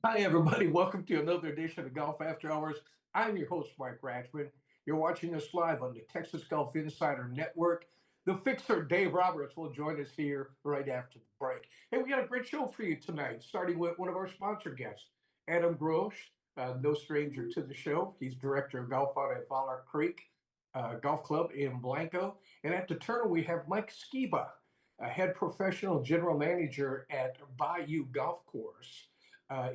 Hi, everybody. Welcome to another edition of Golf After Hours. I'm your host, Mike Ratchman. You're watching us live on the Texas Golf Insider Network. The fixer, Dave Roberts, will join us here right after the break. Hey, we got a great show for you tonight, starting with one of our sponsor guests, Adam Grosch, no stranger to the show. He's director of golf out at Vaaler Creek Golf Club in Blanco. And at the turn, we have Mike Skiba, a head professional general manager at Bayou Golf Course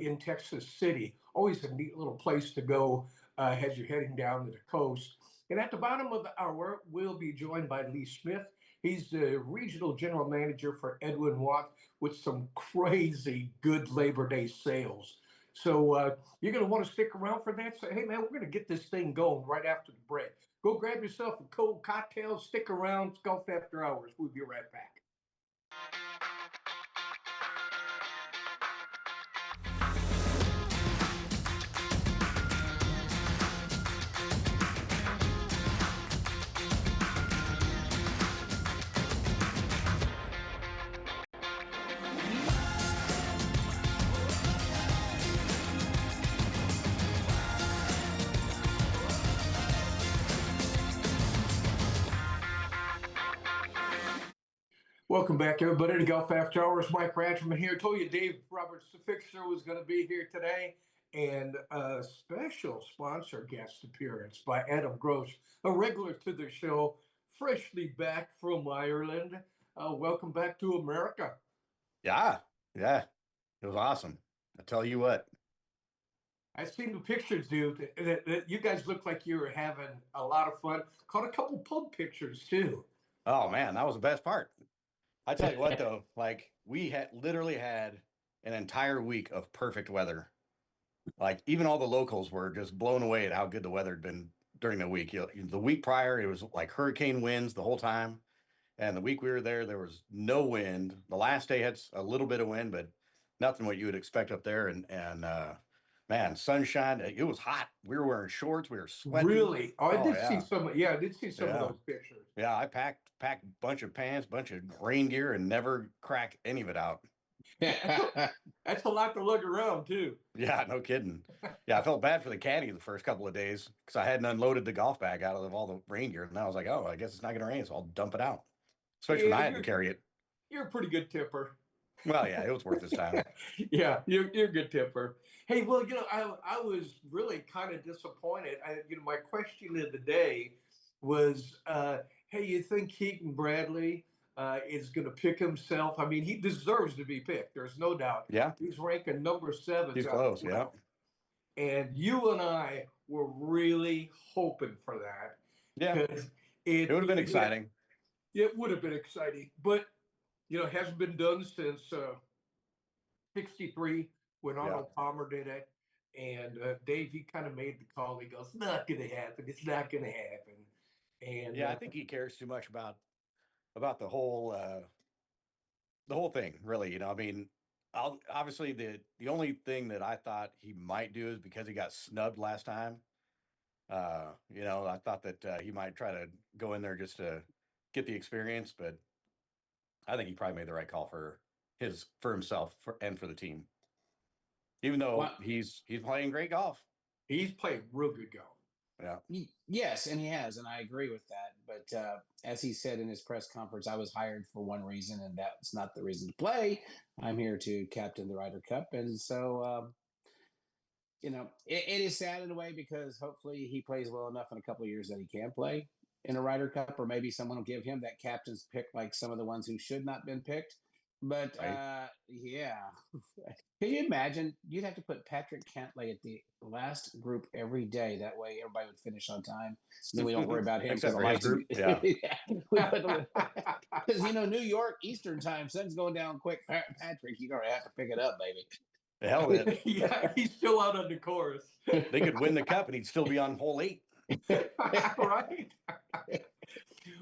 in Texas City. Always a neat little place to go as you're heading down to the coast. And at the bottom of the hour, we'll be joined by Lee Smith. He's the regional general manager for Edwin Watts with some crazy good Labor Day sales. So you're going to want to stick around for that. So, hey, man, we're going to get this thing going right after the break. Go grab yourself a cold cocktail, stick around. It's Golf After Hours. We'll be right back. Welcome back, everybody, to Golf After Hours. Mike Ratchman here. I told you Dave Roberts, the fixer, was going to be here today. And a special sponsor guest appearance by Adam Grosch, a regular to the show, freshly back from Ireland. Welcome back to America. Yeah, yeah, it was awesome. I tell you what. I've seen the pictures, dude. You guys look like you were having a lot of fun. Caught a couple pub pictures, too. Oh man, that was the best part. I tell you what though, like we had literally had an entire week of perfect weather. Like even all the locals were just blown away at how good the weather had been during the week. The week prior, it was like hurricane winds the whole time, and the week we were there, there was no wind. The last day had a little bit of wind, but nothing what you would expect up there. And man, sunshine. It was hot. We were wearing shorts. We were sweating. Really? Oh, I Oh did see yeah, some. Yeah, I did see some of yeah. those pictures. Yeah, I packed a bunch of pants, bunch of rain gear, and never cracked any of it out. That's a lot to lug around, too. Yeah, no kidding. Yeah, I felt bad for the caddy the first couple of days because I hadn't unloaded the golf bag out of all the rain gear, and I was like, oh, I guess it's not going to rain, so I'll dump it out. Especially when Yeah, I had to carry it. you're a pretty good tipper. Well, yeah, it was worth its time. Yeah, you're a good tipper. Hey, well, I was really kind of disappointed. My question of the day was, hey, you think Keaton Bradley is going to pick himself? I mean, he deserves to be picked. There's no doubt. Yeah, He's ranking number 7 he's out of close. Yeah, 12. And you and I were really hoping for that yeah, because it would have been exciting. it would have been exciting, but it hasn't been done since 63 when Yeah, Arnold Palmer did it. And Dave, he kind of made the call. He goes, "Not going to happen. It's not going to happen." And yeah, I think he cares too much about the whole thing, really. I mean, obviously the only thing that I thought he might do is because he got snubbed last time. I thought that he might try to go in there just to get the experience, but I think he probably made the right call for himself and for the team. Even though Well, he's playing great golf. he's played real good golf. Yeah. yes, and he has, and I agree with that. But as he said in his press conference, I was hired for one reason, and that's not the reason to play. I'm here to captain the Ryder Cup, and so it is sad in a way because hopefully he plays well enough in a couple of years that he can play in a Ryder Cup, or maybe someone will give him that captain's pick, like some of the ones who should not been picked. But Right. yeah, can you imagine? You'd have to put Patrick Cantlay at the last group every day. That way, everybody would finish on time. Then we don't worry about him Except because the for his lights. group. Yeah. Because New York Eastern time, sun's going down quick. Patrick, you're gonna have to pick it up, baby. The hell with it. Yeah, he's still out on the course. They could win the cup and he'd still be on hole 8. Right.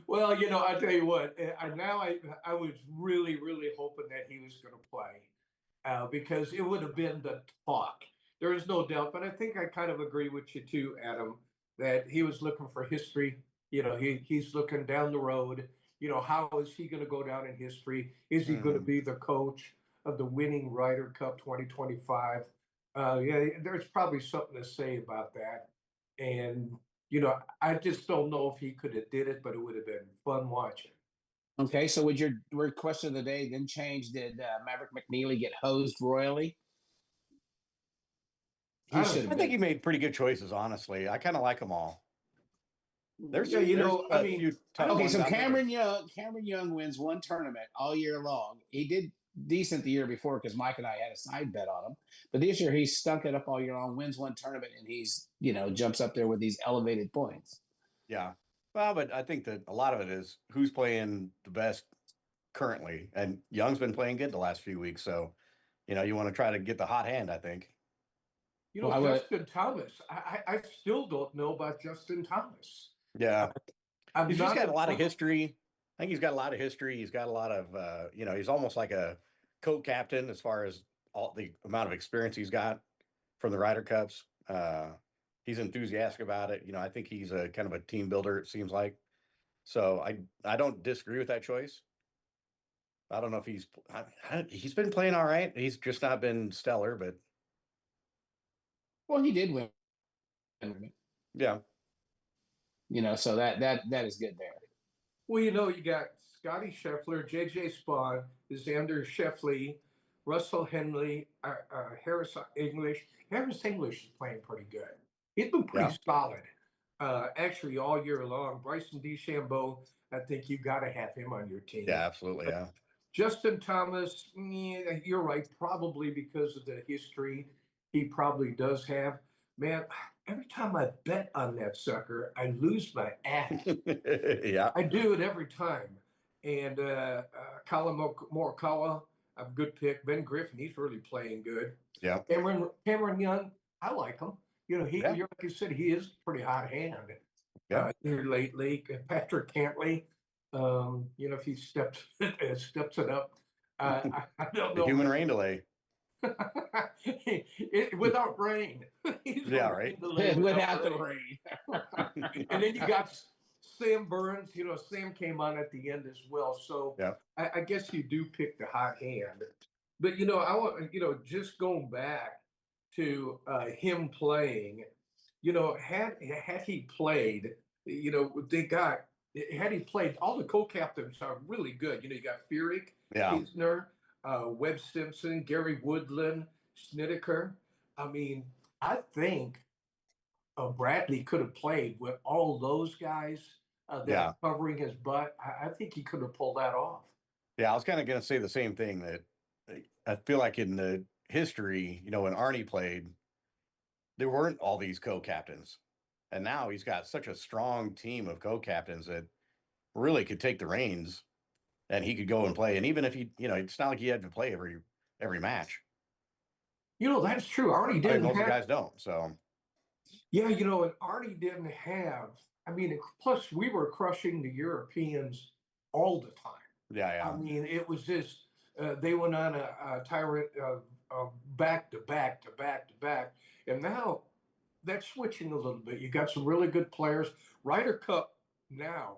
Well, I tell you what. I was really, really hoping that he was going to play because it would have been the talk. There is no doubt, but I think I kind of agree with you too, Adam, that he was looking for history. He's looking down the road. How is he going to go down in history? Is he going to Mhm. be the coach of the winning Ryder Cup 2025? Yeah, there's probably something to say about that. And, I just don't know if he could have did it, but it would have been fun watching. Okay, so would your word question of the day then change? Did Maverick McNeely get hosed royally? I He don't should know. have I think been. he made pretty good choices, honestly. I kind of like them all. There's Yeah, some, there's I a mean, few I tough don't Okay, ones so out there, but Cameron Young wins one tournament all year long. He did decent the year before because Mike and I had a side bet on him. But this year he stunk it up all year long, wins one tournament, and he's jumps up there with these elevated points. yeah. Well, but I think that a lot of it is who's playing the best currently, and Young's been playing good the last few weeks. So, you want to try to get the hot hand, I think. Well, I would. Justin Thomas. I still don't know about Justin Thomas. Yeah. I'm He's just not got a lot of impressed. history. I think he's got a lot of history. He's got a lot of, he's almost like a co-captain as far as all the amount of experience he's got from the Ryder Cups. He's enthusiastic about it. I think he's a kind of a team builder, it seems like. So I don't disagree with that choice. I don't know if he's been playing all right. He's just not been stellar, but Well, he did win. yeah, So that is good there. Well, you got Scotty Scheffler, J.J. Spawn, Xander Scheffler, Russell Henley, Harris English. Harris English is playing pretty good. He's been pretty yeah, solid, actually, all year long. Bryson DeChambeau, I think you got to have him on your team. yeah, absolutely, yeah, Justin Thomas, yeah, you're right, probably because of the history he probably does have. Man, every time I bet on that sucker, I lose my ass. yeah, I do it every time. And Colin Morikawa, a good pick. Ben Griffin, he's really playing good. yeah, Cameron Young, I like him. yeah, Like you said, he is a pretty hot hand yeah. here lately. Patrick Cantley, if he steps it up, I don't The know. human rain delay. Without rain, he's a Yeah, rain right. delay Without the rain. rain. And then you got Sam Burns. Sam came on at the end as well. So Yeah, I guess you do pick the hot hand. But I want just going back to him playing. Had he played, they got had he played, all the co-captains are really good. You got Furyk, yeah. Kisner, Webb Simpson, Gary Woodland, Snedeker. I mean, I think Bradley could have played with all those guys that Yeah. are covering his butt. I think he could have pulled that off. Yeah, I was kind of going to say the same thing that I feel like in the history, when Arnie played, there weren't all these co-captains. And now he's got such a strong team of co-captains that really could take the reins and he could go and play. And even if it's not like he had to play every match. That's true. Arnie I mean, didn't most of the have. guys don't. So Yeah, and Arnie didn't have. I mean, plus we were crushing the Europeans all the time. yeah, I mean, it was just they went on a tyrant back to back to back to back, and now that's switching a little bit. You got some really good players. Ryder Cup now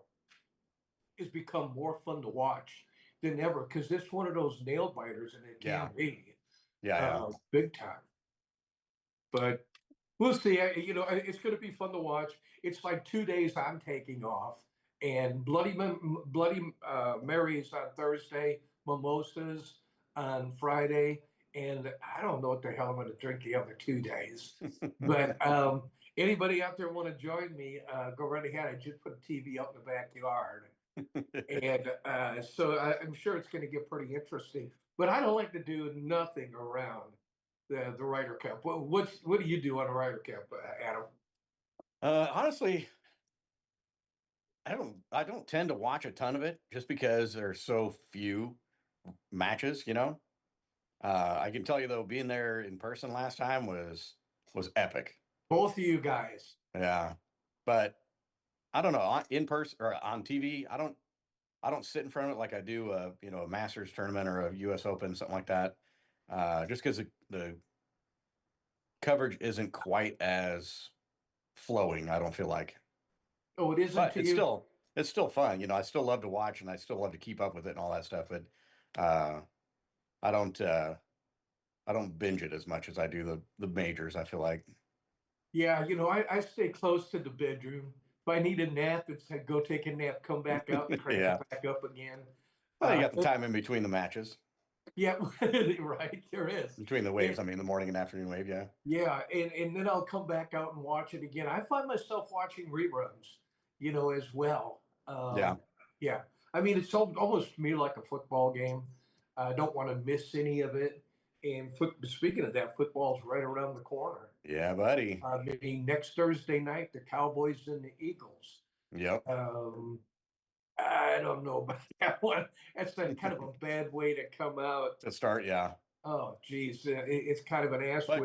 has become more fun to watch than ever because it's one of those nail biters, and it yeah, can be yeah. big time. But we'll see. It's going to be fun to watch. It's like 2 days I'm taking off, and Bloody Marys on Thursday, mimosas on Friday, and I don't know what the hell I'm going to drink the other 2 days. But anybody out there want to join me? Go right ahead. I just put a TV up in the backyard, and so I'm sure it's going to get pretty interesting. But I don't like to do nothing around the Ryder Cup. What do you do on the Ryder Cup, Adam? Honestly, I don't tend to watch a ton of it just because there's so few matches, I can tell you though, being there in person last time was epic. Both of you guys. Yeah. But I don't know, in person or on TV, I don't sit in front of it like I do a Masters tournament or a US Open, something like that. Just because the coverage isn't quite as flowing, I don't feel like. Oh, it isn't But to it's you. still fun. I still love to watch and I still love to keep up with it and all that stuff. But I don't I don't binge it as much as I do the majors. I feel like. Yeah, I stay close to the bedroom. If I need a nap, it's like go take a nap, come back out and crank Yeah. it back up again. Well, you got the time in between the matches, Yeah, right. There is. between the waves. I mean, the morning and afternoon wave. Yeah. Yeah, and then I'll come back out and watch it again. I find myself watching reruns, as well. Yeah. Yeah, I mean, it's almost to me like a football game. I don't want to miss any of it. And speaking of that, football's right around the corner. Yeah, buddy. I mean, next Thursday night, the Cowboys and the Eagles. Yep. I don't know about that one. That's kind of a bad way to come out. To start, yeah. Oh, geez, it's kind of an ass. But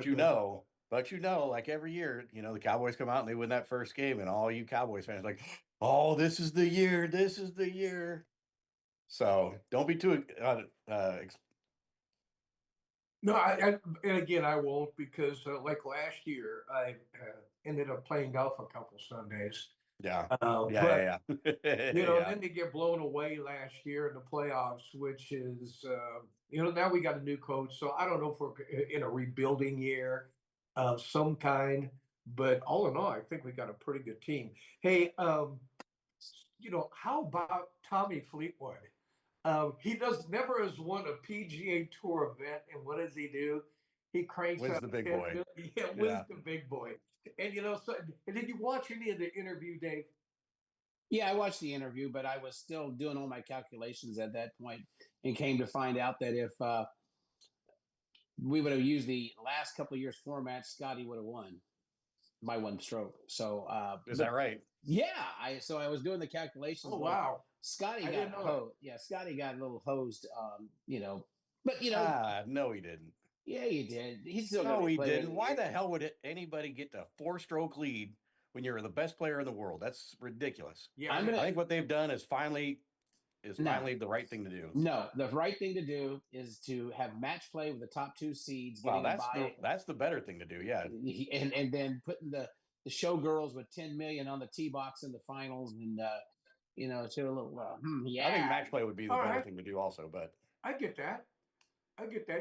like every year, the Cowboys come out and they win that first game, and all you Cowboys fans are like, oh, this is the year. This is the year. So don't be too. No, and again, I won't because like last year, I ended up playing golf a couple Sundays. Yeah. But, Yeah. then they get blown away last year in the playoffs, which is, now we got a new coach. So I don't know if we're in a rebuilding year of some kind, but all in all, I think we got a pretty good team. Hey, how about Tommy Fleetwood? He never has won a PGA Tour event, and what does he do? He cranks Wins out the big boy. Wins the big boy. And and did you watch any of the interview, Dave? Yeah, I watched the interview, but I was still doing all my calculations at that point, and came to find out that if we would have used the last couple of years format, Scotty would have won by one stroke. So is that right? Yeah, I was doing the calculations. Oh wow, Scotty got hosed. Yeah, Scotty got a little hosed. But no, he didn't. Yeah, he did. He's still no, he didn't. Why the hell would anybody get the 4-stroke lead when you're the best player in the world? That's ridiculous. Yeah, I think what they've done is finally the right thing to do. No, the right thing to do is to have match play with the top 2 seeds. Well, that's the better thing to do. Yeah, and then putting the showgirls with 10 million on the tee box in the finals, and to a little. I think match play would be the better thing to do, also. But I get that.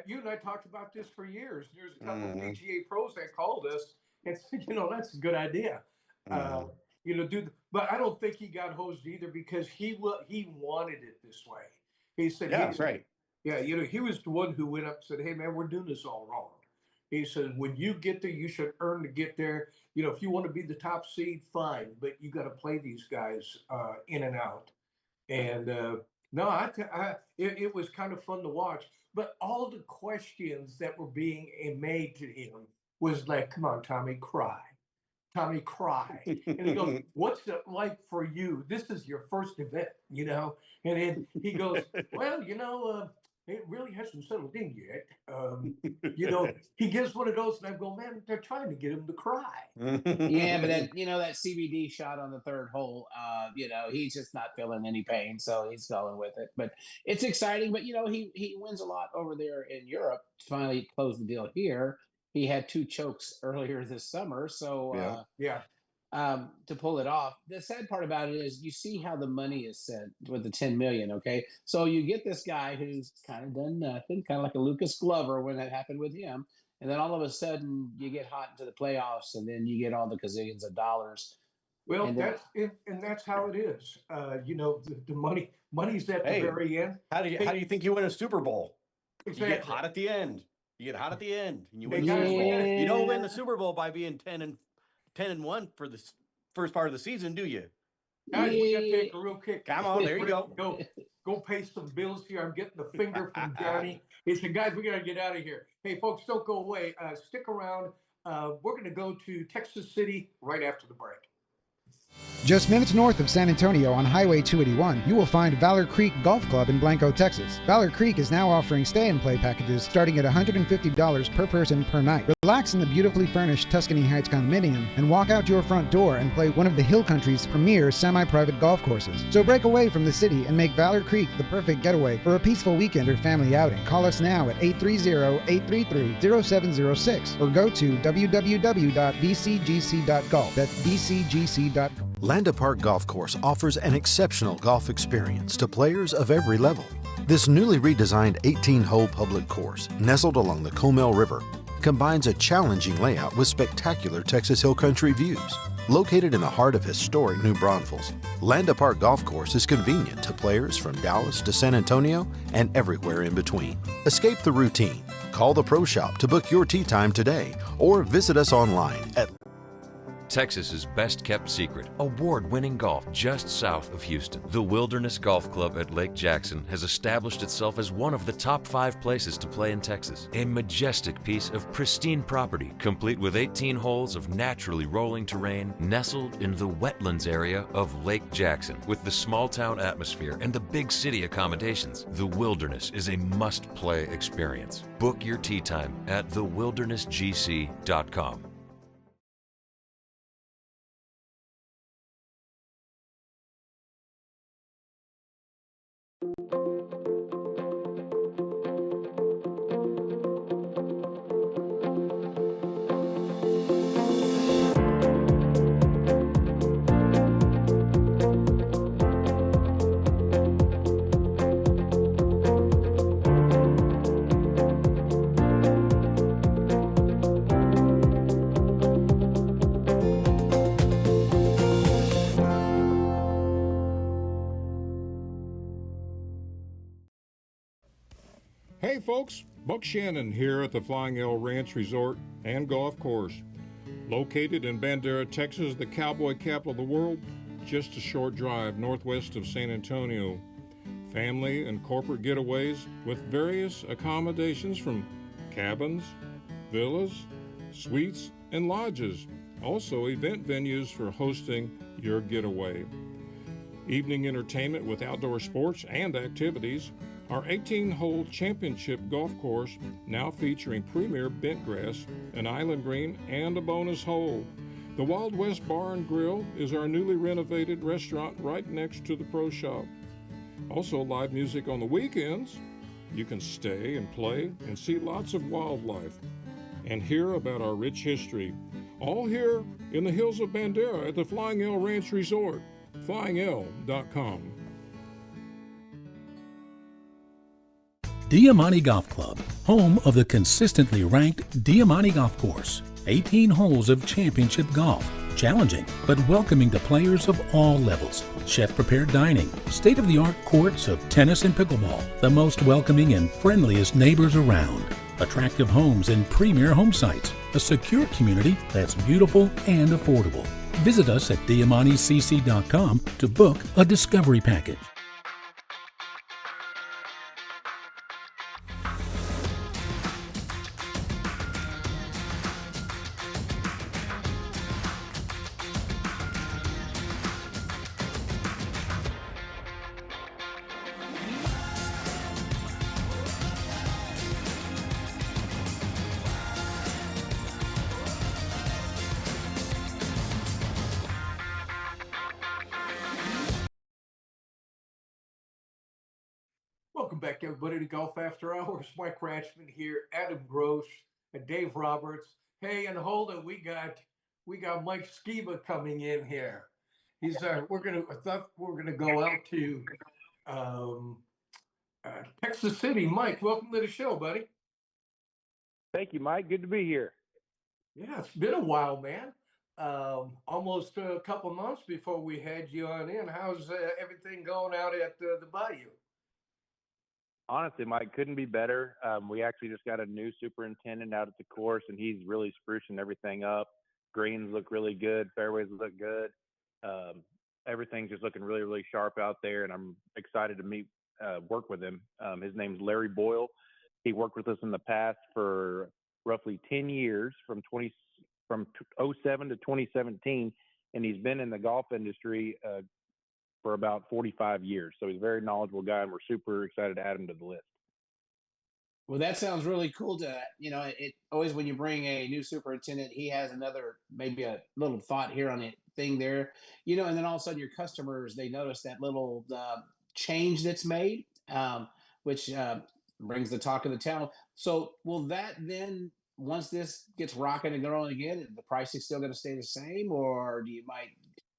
You and I talked about this for years. There's a couple of PGA pros that called us and said, that's a good idea. But I don't think he got hosed either because he wanted it this way. He said, yeah, that's right. Yeah, he was the one who went up and said, hey, man, we're doing this all wrong. He said, when you get there, you should earn to get there. If you want to be the top seed, fine, but you got to play these guys in and out. And it was kind of fun to watch. But all the questions that were being made to him was like, come on, Tommy, cry. Tommy, cry. And he goes, what's it like for you? This is your first event, And then he goes, well, it really hasn't settled in yet. He gives one of those, and I go, man, they're trying to get him to cry. Yeah, but that CBD shot on the 3rd hole, he's just not feeling any pain, so he's going with it. But it's exciting. But he wins a lot over there in Europe. To finally close the deal here, he had 2 chokes earlier this summer, so to pull it off. The sad part about it is you see how the money is set with the 10 million. Okay, so you get this guy who's kind of done nothing, kind of like a Lucas Glover when that happened with him, and then all of a sudden you get hot into the playoffs, and then you get all the gazillions of dollars. Well, that's how it is. The money's at the very end. How do you think you win a Super Bowl? Exactly. You get hot at the end. And you win the Super Bowl. You don't win the Super Bowl by being 10-1 for the first part of the season, do you? Guys, we got to take a real kick. Come on, there you go. Go pay some bills here. I'm getting the finger from Johnny. He said, guys, we got to get out of here. Hey, folks, don't go away. Stick around. We're going to go to Texas City right after the break. Just minutes north of San Antonio on Highway 281, you will find Vaaler Creek Golf Club in Blanco, Texas. Vaaler Creek is now offering stay-and-play packages starting at $150 per person per night. Relax in the beautifully furnished Tuscany Heights condominium and walk out your front door and play one of the Hill Country's premier semi-private golf courses. So break away from the city and make Vaaler Creek the perfect getaway for a peaceful weekend or family outing. Call us now at 830-833-0706 or go to www.vcgc.golf. That's vcgc.golf. Landa Park Golf Course offers an exceptional golf experience to players of every level. This newly redesigned 18-hole public course, nestled along the Comal River, combines a challenging layout with spectacular Texas Hill Country views. Located in the heart of historic New Braunfels, Landa Park Golf Course is convenient to players from Dallas to San Antonio and everywhere in between. Escape the routine. Call the Pro Shop to book your tee time today or visit us online at Texas's best-kept secret, award-winning golf just south of Houston. The Wilderness Golf Club at Lake Jackson has established itself as one of the top 5 places to play in Texas. A majestic piece of pristine property, complete with 18 holes of naturally rolling terrain, nestled in the wetlands area of Lake Jackson. With the small-town atmosphere and the big city accommodations, the Wilderness is a must-play experience. Book your tee time at thewildernessgc.com. Hey folks, Buck Shannon here at the Flying L Ranch Resort and Golf Course. Located in Bandera, Texas, the cowboy capital of the world, just a short drive northwest of San Antonio. Family and corporate getaways with various accommodations from cabins, villas, suites, and lodges. Also event venues for hosting your getaway. Evening entertainment with outdoor sports and activities. Our 18-hole championship golf course now featuring premier bentgrass, an island green, and a bonus hole. The Wild West Bar and Grill is our newly renovated restaurant right next to the Pro Shop. Also live music on the weekends. You can stay and play and see lots of wildlife and hear about our rich history. All here in the hills of Bandera at the Flying L Ranch Resort, flyingl.com. Diamante Golf Club, home of the consistently ranked Diamante Golf Course. 18 holes of championship golf, challenging but welcoming to players of all levels. Chef-prepared dining, state-of-the-art courts of tennis and pickleball, the most welcoming and friendliest neighbors around. Attractive homes and premier home sites, a secure community that's beautiful and affordable. Visit us at diamantecc.com to book a discovery package. Welcome back, everybody, to Golf After Hours. Mike Ratchman here, Adam Grosch, and Dave Roberts. Hey, and hold it, we got Mike Skiba coming in here. He's I thought we're gonna go out to Texas City. Mike, welcome to the show, buddy. Thank you, Mike. Good to be here. Yeah, it's been a while, man. Almost a couple months before we had you on in. How's everything going out at the Bayou? Honestly, Mike, couldn't be better. We actually just got a new superintendent out at the course, and he's really sprucing everything up. Greens look really good. Fairways look good. Everything's just looking really, really sharp out there, and I'm excited to work with him. His name's Larry Boyle. He worked with us in the past for roughly 10 years, from 07 to 2017, and he's been in the golf industry for about 45 years. So he's a very knowledgeable guy, and we're super excited to add him to the list. Well, that sounds really cool. It always, when you bring a new superintendent, he has maybe a little thought here on it thing there, and then all of a sudden your customers, they notice that little change that's made, which brings the talk of the town. So will that then, once this gets rocking and going again, the pricing still going to stay the same, or do you might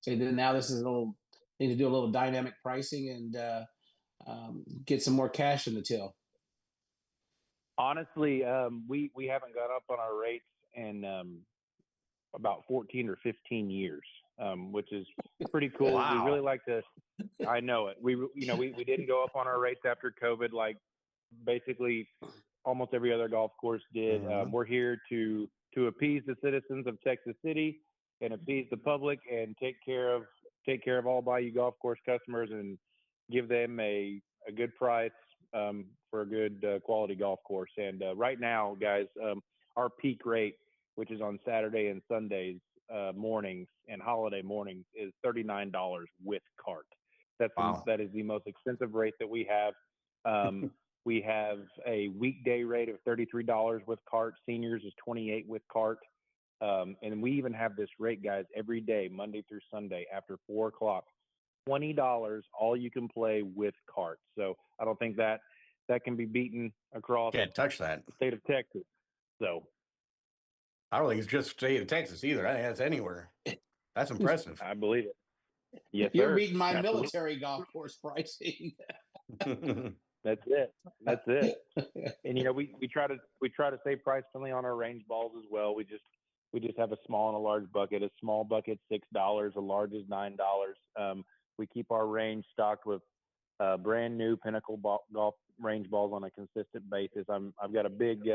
say that now this is a little need to do a little dynamic pricing and get some more cash in the till? Honestly, we haven't gone up on our rates in about 14 or 15 years, which is pretty cool. Wow. We really like to. I know it. We didn't go up on our rates after COVID, like basically almost every other golf course did. We're here to appease the citizens of Texas City and appease the public and take care of all Bayou Golf Course customers and give them a good price for a good quality golf course. And right now, guys, our peak rate, which is on Saturday and Sundays mornings and holiday mornings, is $39 with cart. That is the most expensive rate that we have. We have a weekday rate of $33 with cart. Seniors is $28 with cart. And we even have this rate, guys, every day, Monday through Sunday after 4 o'clock. $20 all you can play with cart. So I don't think that can be beaten across Can't touch that. the state of Texas. So I don't think it's just state of Texas either. I think that's anywhere. That's impressive. I believe it. Yes, You're sir. beating my Absolutely. military golf course pricing. That's it. And we try to stay price friendly on our range balls as well. We just have a small and a large bucket. A small bucket $6, a large is $9. We keep our range stocked with brand new Pinnacle golf range balls on a consistent basis. I've got a big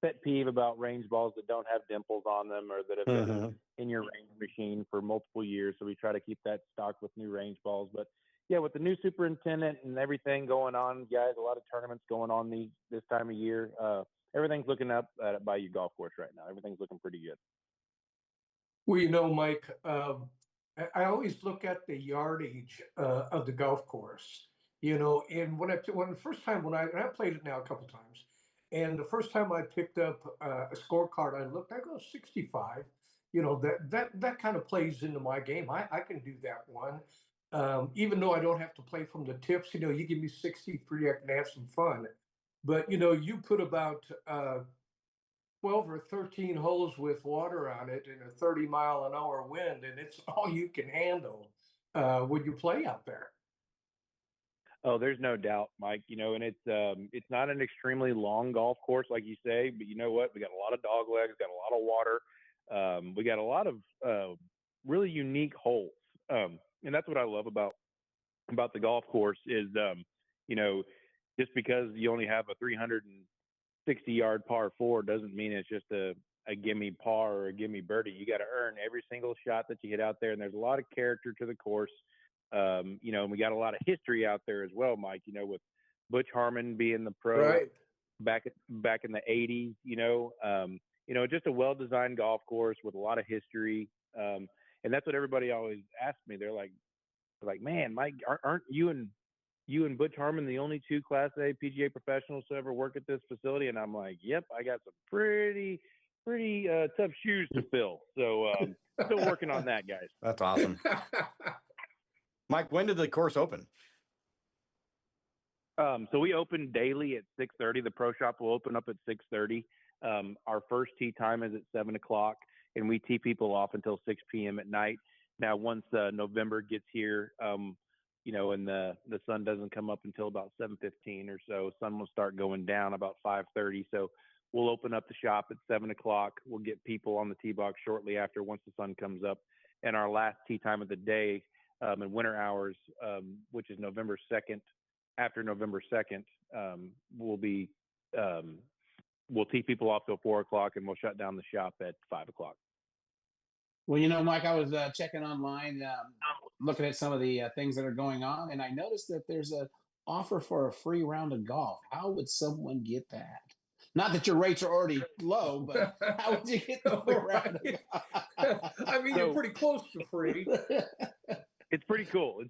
pet peeve about range balls that don't have dimples on them or that have been in your range machine for multiple years. So we try to keep that stocked with new range balls. But yeah, with the new superintendent and everything going on, guys, a lot of tournaments going on this time of year. Everything's looking up at Bayou Golf Course right now. Everything's looking pretty good. Well, Mike, I always look at the yardage of the golf course, and when the first time when I played it now a couple times, and the first time I picked up a scorecard, I go 65. That kind of plays into my game. I can do that one. Even though I don't have to play from the tips, you give me 63, I can have some fun. But, you put about 12 or 13 holes with water on it and a 30-mile-an-hour wind, and it's all you can handle when you play out there. Oh, there's no doubt, Mike. And it's not an extremely long golf course, like you say, but you know what? We got a lot of dog legs, got a lot of water. We got a lot of really unique holes. And that's what I love about the golf course is, just because you only have a 360-yard par 4 doesn't mean it's just a gimme par or a gimme birdie. You got to earn every single shot that you hit out there, and there's a lot of character to the course. And we got a lot of history out there as well, Mike. With Butch Harmon being the pro back in the 80s. Just a well-designed golf course with a lot of history. And that's what everybody always asks me. They're like, man, Mike, aren't you and Butch Harmon the only 2 Class A PGA professionals to ever work at this facility? And I'm like, yep, I got some pretty tough shoes to fill. So still working on that, guys. That's awesome. Mike, when did the course open? So we open daily at 6:30. The pro shop will open up at 6:30. Our first tee time is at 7 o'clock, and we tee people off until 6 p.m. at night. Now, once November gets here, and the sun doesn't come up until about 7:15 or so, sun will start going down about 5:30. So we'll open up the shop at 7 o'clock. We'll get people on the tee box shortly after once the sun comes up. And our last tee time of the day in winter hours, which is November 2nd, after November 2nd, we'll tee people off till 4 o'clock, and we'll shut down the shop at 5 o'clock. Well, Mike, I was checking online, looking at some of the things that are going on, and I noticed that there's an offer for a free round of golf. How would someone get that? Not that your rates are already low, but how would you get the free round of golf? I mean, you're pretty close to free. It's pretty cool.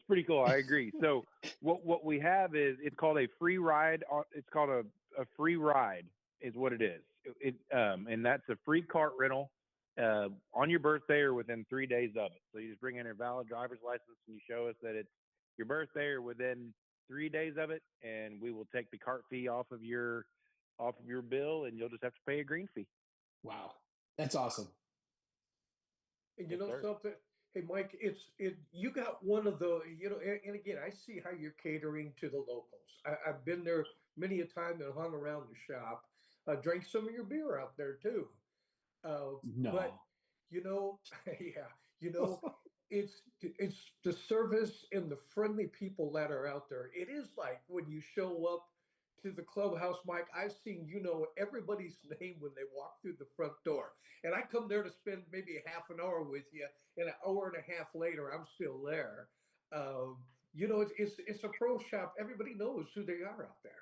I agree. So what we have is it's called a free ride. It's called a free ride is what it is. And that's a free cart rental on your birthday or within 3 days of it. So you just bring in your valid driver's license and you show us that it's your birthday or within 3 days of it, and we will take the cart fee off of your bill, and you'll just have to pay a green fee. Wow, that's awesome. And something? Hey, Mike, you got one of the, and again, I see how you're catering to the locals. I've been there many a time and hung around the shop, drank some of your beer out there too. But No. yeah, you know, it's the service and the friendly people that are out there. It is like when you show up to the clubhouse, Mike. I've seen everybody's name when they walk through the front door, and I come there to spend maybe a half an hour with you, and an hour and a half later, I'm still there. It's a pro shop. Everybody knows who they are out there.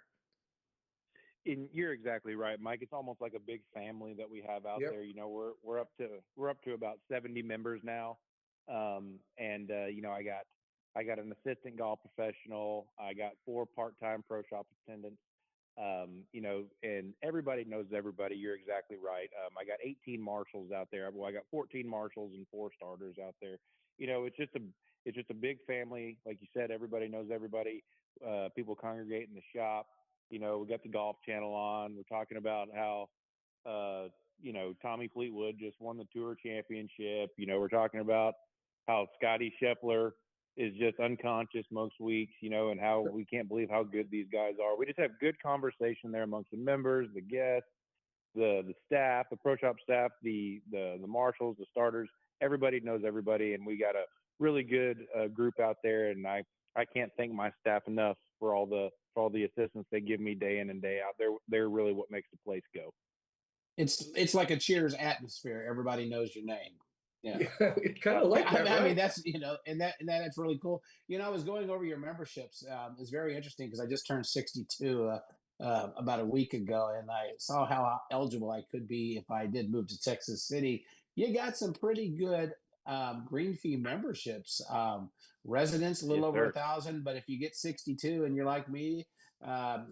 And you're exactly right, Mike. It's almost like a big family that we have out Yep. there. We're up to about 70 members now, and I got an assistant golf professional. I got 4 part-time pro shop attendants. And everybody knows everybody. You're exactly right. I got 18 marshals out there. Well, I got 14 marshals and 4 starters out there. It's just a big family. Like you said, everybody knows everybody. People congregate in the shop. We got the golf channel on. We're talking about how, Tommy Fleetwood just won the tour championship. We're talking about how Scotty Scheffler is just unconscious most weeks, and how we can't believe how good these guys are. We just have good conversation there amongst the members, the guests, the staff, the pro shop staff, the marshals, the starters. Everybody knows everybody, and we got a really good group out there. And I can't thank my staff enough for all the assistance they give me day in and day out. They're really what makes the place go. It's like a Cheers atmosphere. Everybody knows your name. Yeah. Yeah, it's kind of like that, I mean, right? that's that's really cool. I was going over your memberships. It's very interesting because I just turned 62 about a week ago, and I saw how eligible I could be if I did move to Texas City. You got some pretty good green fee memberships. Residents a little Yes, over sir. 1,000, but if you get 62 and you're like me,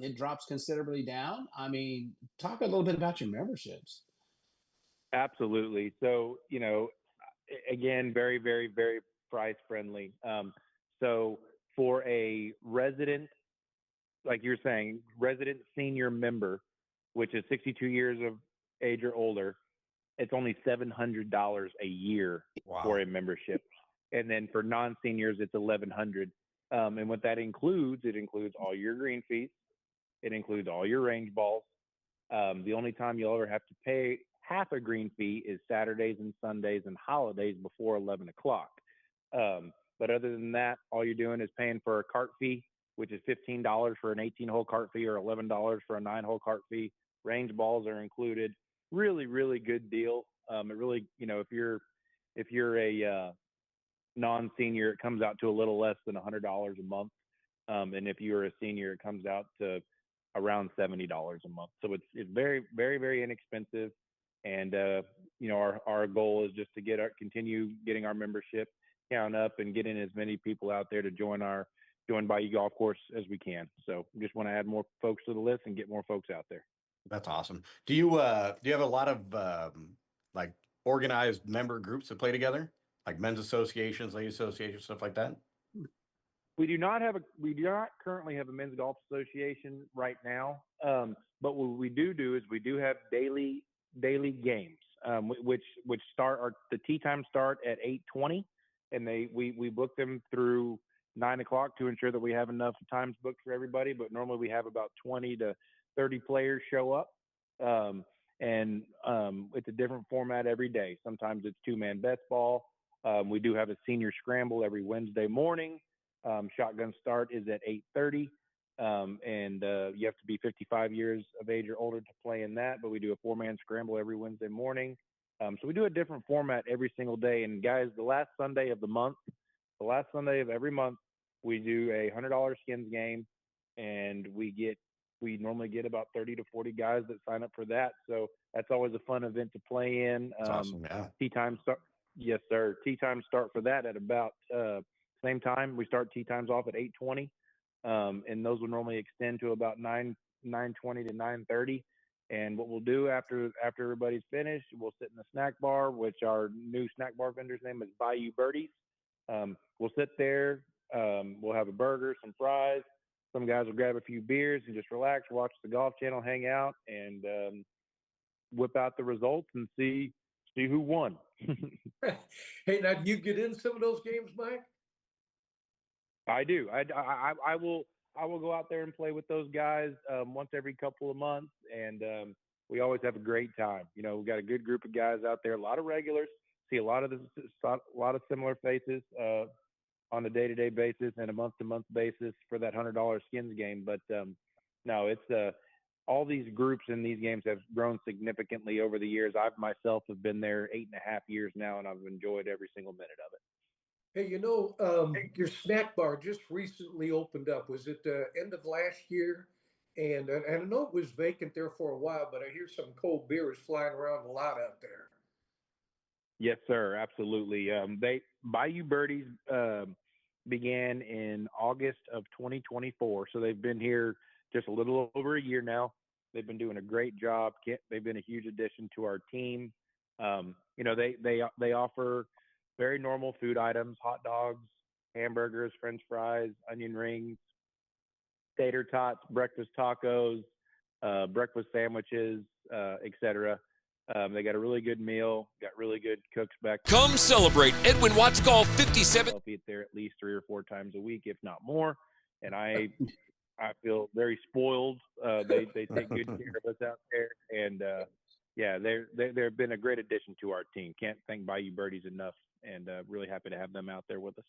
it drops considerably down. I mean, talk a little bit about your memberships. Absolutely. So, again, very, very, very price friendly. So for a resident, like you're saying, resident senior member, which is 62 years of age or older, it's only $700 a year for a membership. And then for non-seniors, it's $1,100. And what that includes, it includes all your green fees. It includes all your range balls. The only time you'll ever have to pay half a green fee is Saturdays and Sundays and holidays before 11 o'clock. But other than that, all you're doing is paying for a cart fee, which is $15 for an 18-hole cart fee or $11 for a 9-hole cart fee. Range balls are included. Really, really good deal. It really, if you're a non-senior, it comes out to a little less than $100 a month. And if you're a senior, it comes out to around $70 a month. So it's very, very, very inexpensive. And our goal is just to continue getting our membership count up and getting as many people out there to join Bayou Golf Course as we can. So we just want to add more folks to the list and get more folks out there. That's awesome. Do you have a lot of like organized member groups that play together, like men's associations, ladies associations, stuff like that? We do not currently have a men's golf association right now. But what we do is we do have daily games, which start the tee time start at 8:20, and we book them through 9 o'clock to ensure that we have enough times booked for everybody. But normally we have about 20 to 30 players show up. And it's a different format every day. Sometimes it's 2-man best ball. We do have a senior scramble every Wednesday morning. Shotgun start is at 8:30. And you have to be 55 years of age or older to play in that. But we do a 4-man scramble every Wednesday morning. So we do a different format every single day. And guys, the last Sunday of every month, we do a $100 skins game, and we normally get about 30 to 40 guys that sign up for that. So that's always a fun event to play in. That's awesome. Yeah. Tee time start. Yes, sir. Tee time start for that at about same time. We start tee times off at 8:20. And those will normally extend to about 9:20 to 9:30. And what we'll do after everybody's finished, we'll sit in the snack bar, which our new snack bar vendor's name is Bayou Birdies. We'll sit there. We'll have a burger, some fries. Some guys will grab a few beers and just relax, watch the golf channel, hang out, and whip out the results and see see who won. Hey, now do you get in some of those games, Mike? I do. I will go out there and play with those guys once every couple of months, and we always have a great time. You know, we got a good group of guys out there, a lot of regulars. See a lot of similar faces on a day-to-day basis and a month-to-month basis for that $100 skins game. But no, it's all these groups in these games have grown significantly over the years. I've myself have been there 8.5 years now, and I've enjoyed every single minute of it. Hey, your snack bar just recently opened up. Was it end of last year? And I know it was vacant there for a while, but I hear some cold beers flying around a lot out there. Yes, sir. Absolutely. Bayou Birdies began in August of 2024, so they've been here just a little over a year now. They've been doing a great job. They've been a huge addition to our team. They offer very normal food items: hot dogs, hamburgers, French fries, onion rings, tater tots, breakfast tacos, breakfast sandwiches, etc. They got a really good meal, got really good cooks back there. Come celebrate Edwin Watts Golf 57. I'll eat there at least 3 or 4 times a week, if not more. And I feel very spoiled. They take good care of us out there. And yeah, they've been a great addition to our team. Can't thank Bayou Birdies enough, and really happy to have them out there with us.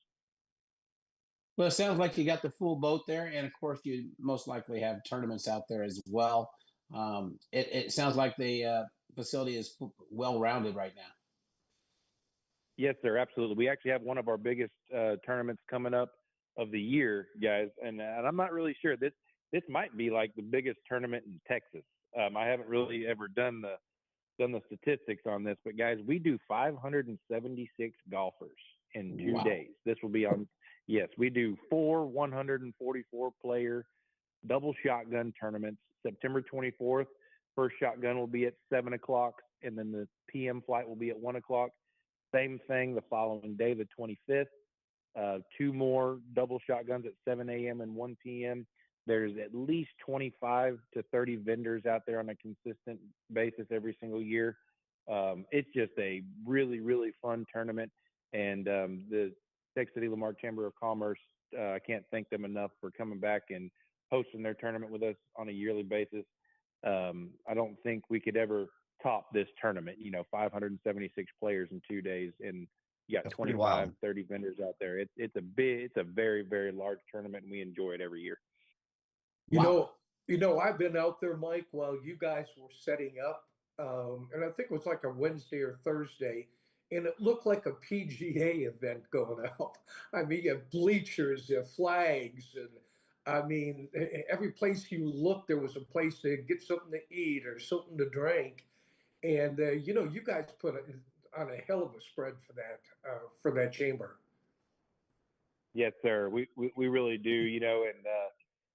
Well, it sounds like you got the full boat there, and of course, you most likely have tournaments out there as well. It sounds like the facility is well-rounded right now. Yes, sir, absolutely. We actually have one of our biggest tournaments coming up of the year, guys, and I'm not really sure. This might be like the biggest tournament in Texas. I haven't really ever done the statistics on this, but guys, we do 576 golfers in 2 days. This will be on. Yes, we do 4 144-player double shotgun tournaments. September 24th, first shotgun will be at 7 o'clock, and then the PM flight will be at 1 o'clock. Same thing the following day, the 25th. 2 more double shotguns at 7 a.m. and 1 p.m. There's at least 25 to 30 vendors out there on a consistent basis every single year. It's just a really, really fun tournament, and the Texas City Lamar Chamber of Commerce, I can't thank them enough for coming back and hosting their tournament with us on a yearly basis. I don't think we could ever top this tournament. 576 players in 2 days, and you got 25, 30 vendors out there. It's a very, very large tournament, and we enjoy it every year. I've been out there, Mike, while you guys were setting up, and I think it was like a Wednesday or Thursday, and it looked like a PGA event going out. I mean, you have bleachers, you have flags, and I mean, every place you looked, there was a place to get something to eat or something to drink. And, you guys put on a hell of a spread for that chamber. Yes, sir. We really do,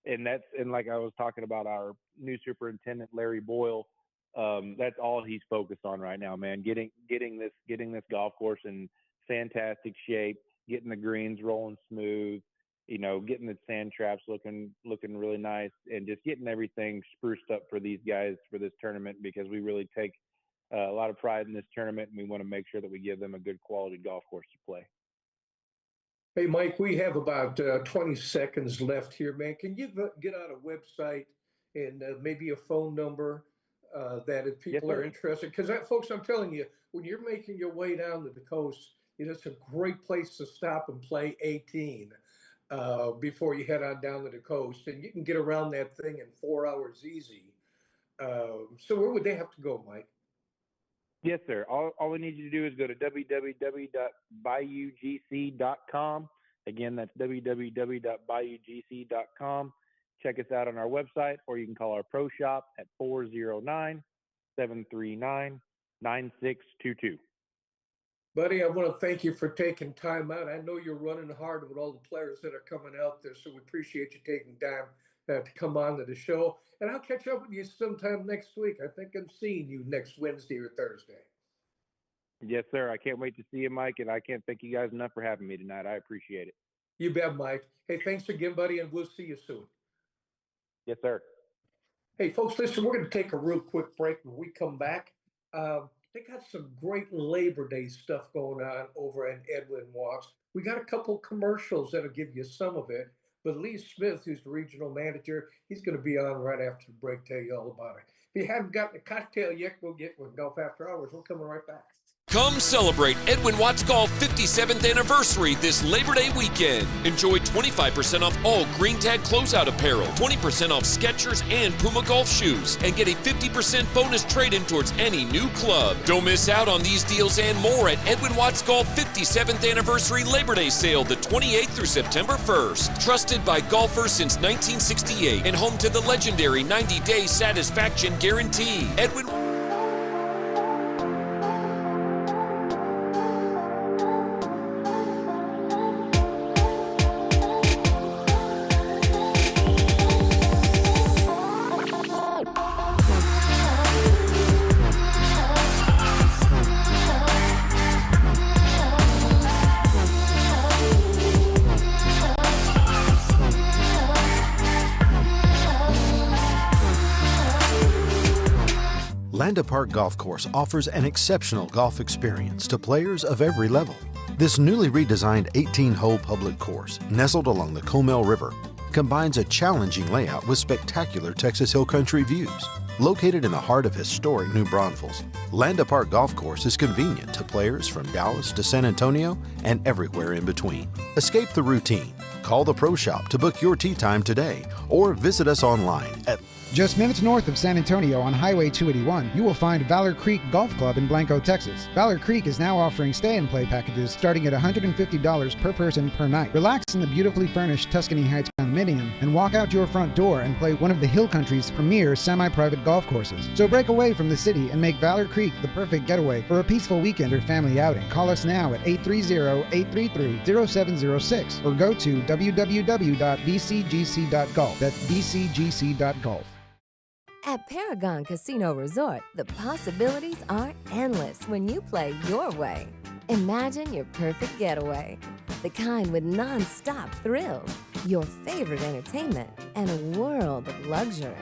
and like I was talking about our new superintendent, Larry Boyle, that's all he's focused on right now, man. Getting this golf course in fantastic shape, getting the greens rolling smooth, getting the sand traps looking really nice, and just getting everything spruced up for these guys for this tournament, because we really take a lot of pride in this tournament, and we want to make sure that we give them a good quality golf course to play. Hey, Mike, we have about 20 seconds left here, man. Can you get out a website and maybe a phone number that if people are interested? Because folks, I'm telling you, when you're making your way down to the coast, it's a great place to stop and play 18 before you head on down to the coast. And you can get around that thing in 4 hours easy. So where would they have to go, Mike? Yes, sir. All we need you to do is go to www.bayougc.com. Again, that's www.bayougc.com. Check us out on our website, or you can call our pro shop at 409-739-9622. Buddy, I want to thank you for taking time out. I know you're running hard with all the players that are coming out there, so we appreciate you taking time to come on to the show. And I'll catch up with you sometime next week. I think I'm seeing you next Wednesday or Thursday. Yes, sir. I can't wait to see you, Mike, and I can't thank you guys enough for having me tonight. I appreciate it. You bet, Mike. Hey, thanks again, buddy, and we'll see you soon. Yes, sir. Hey, folks, listen, we're going to take a real quick break. When we come back, they got some great Labor Day stuff going on over at Edwin Watts. We got a couple commercials that'll give you some of it. But Lee Smith, who's the regional manager, he's going to be on right after the break, tell you all about it. If you haven't gotten a cocktail yet, we'll get with Golf After Hours. We're coming right back. Come celebrate Edwin Watts Golf 57th anniversary this Labor Day weekend. Enjoy 25% off all green tag closeout apparel, 20% off Skechers and Puma golf shoes, and get a 50% bonus trade-in towards any new club. Don't miss out on these deals and more at Edwin Watts Golf 57th anniversary Labor Day sale the 28th through September 1st. Trusted by golfers since 1968 and home to the legendary 90-day satisfaction guarantee. Edwin Landa Park Golf Course offers an exceptional golf experience to players of every level. This newly redesigned 18-hole public course, nestled along the Coby River, combines a challenging layout with spectacular Texas Hill Country views. Located in the heart of historic New Braunfels, Landa Park Golf Course is convenient to players from Dallas to San Antonio and everywhere in between. Escape the routine. Call the Pro Shop to book your tee time today or visit us online at Just minutes north of San Antonio on Highway 281, you will find Vaaler Creek Golf Club in Blanco, Texas. Vaaler Creek is now offering stay-and-play packages starting at $150 per person per night. Relax in the beautifully furnished Tuscany Heights condominium and walk out your front door and play one of the Hill Country's premier semi-private golf courses. So break away from the city and make Vaaler Creek the perfect getaway for a peaceful weekend or family outing. Call us now at 830-833-0706 or go to www.vcgc.golf. That's vcgc.golf. At Paragon Casino Resort, the possibilities are endless when you play your way. Imagine your perfect getaway, the kind with non-stop thrills, your favorite entertainment, and a world of luxury.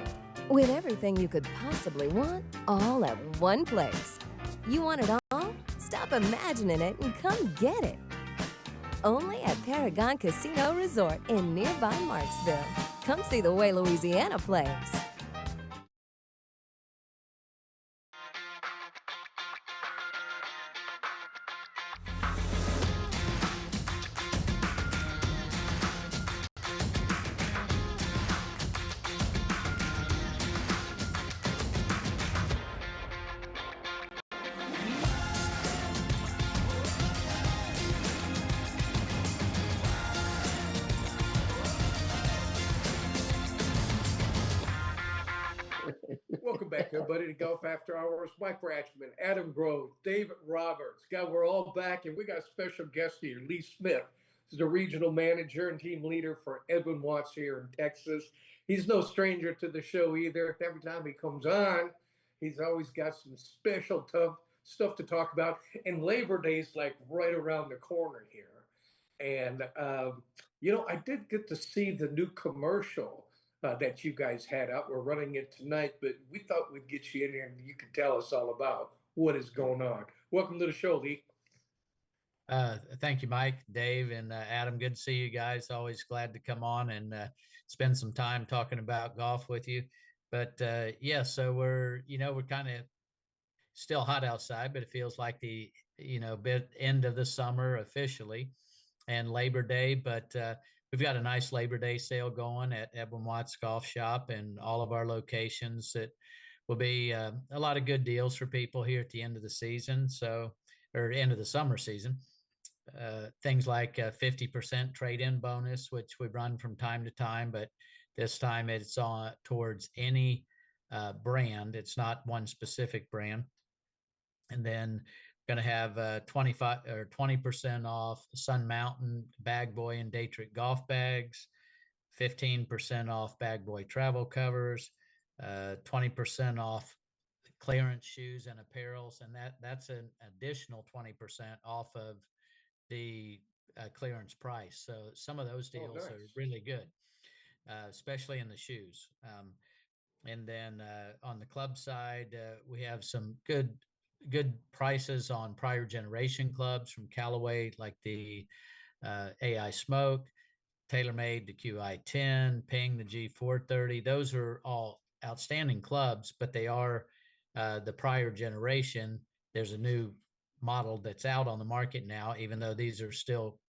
With everything you could possibly want, all at one place. You want it all? Stop imagining it and come get it. Only at Paragon Casino Resort in nearby Marksville. Come see the way Louisiana plays. Welcome back, everybody, to Golf After Hours. Mike Ratchman, Adam Grove, David Roberts. God, we're all back, and we got a special guest here, Lee Smith. He's the regional manager and team leader for Edwin Watts here in Texas. He's no stranger to the show either. Every time he comes on, he's always got some special tough stuff to talk about. And Labor Day's like right around the corner here. And, I did get to see the new commercial that you guys had out. We're running it tonight, but we thought we'd get you in here and you could tell us all about what is going on. Welcome to the show, Lee. Thank you, Mike, Dave, and Adam. Good to see you guys. Always glad to come on and spend some time talking about golf with you. But so we're kind of still hot outside, but it feels like the bit end of the summer officially and Labor Day. But we've got a nice Labor Day sale going at Edwin Watts Golf Shop and all of our locations. That will be a lot of good deals for people here at the end of the season. Or end of the summer season. Things like 50% trade-in bonus, which we run from time to time, but this time it's on towards any brand. It's not one specific brand. And then going to have 25 or 20% off Sun Mountain Bag Boy and Day Trick golf bags, 15% off Bag Boy travel covers, 20% off clearance shoes and apparels, and that's an additional 20% off of the clearance price. So some of those deals are really good, especially in the shoes. And then on the club side, we have some good good prices on prior generation clubs from Callaway, like the AI Smoke, TaylorMade, the QI10, Ping, the G430. Those are all outstanding clubs, but they are the prior generation. There's a new model that's out on the market now, even though these are still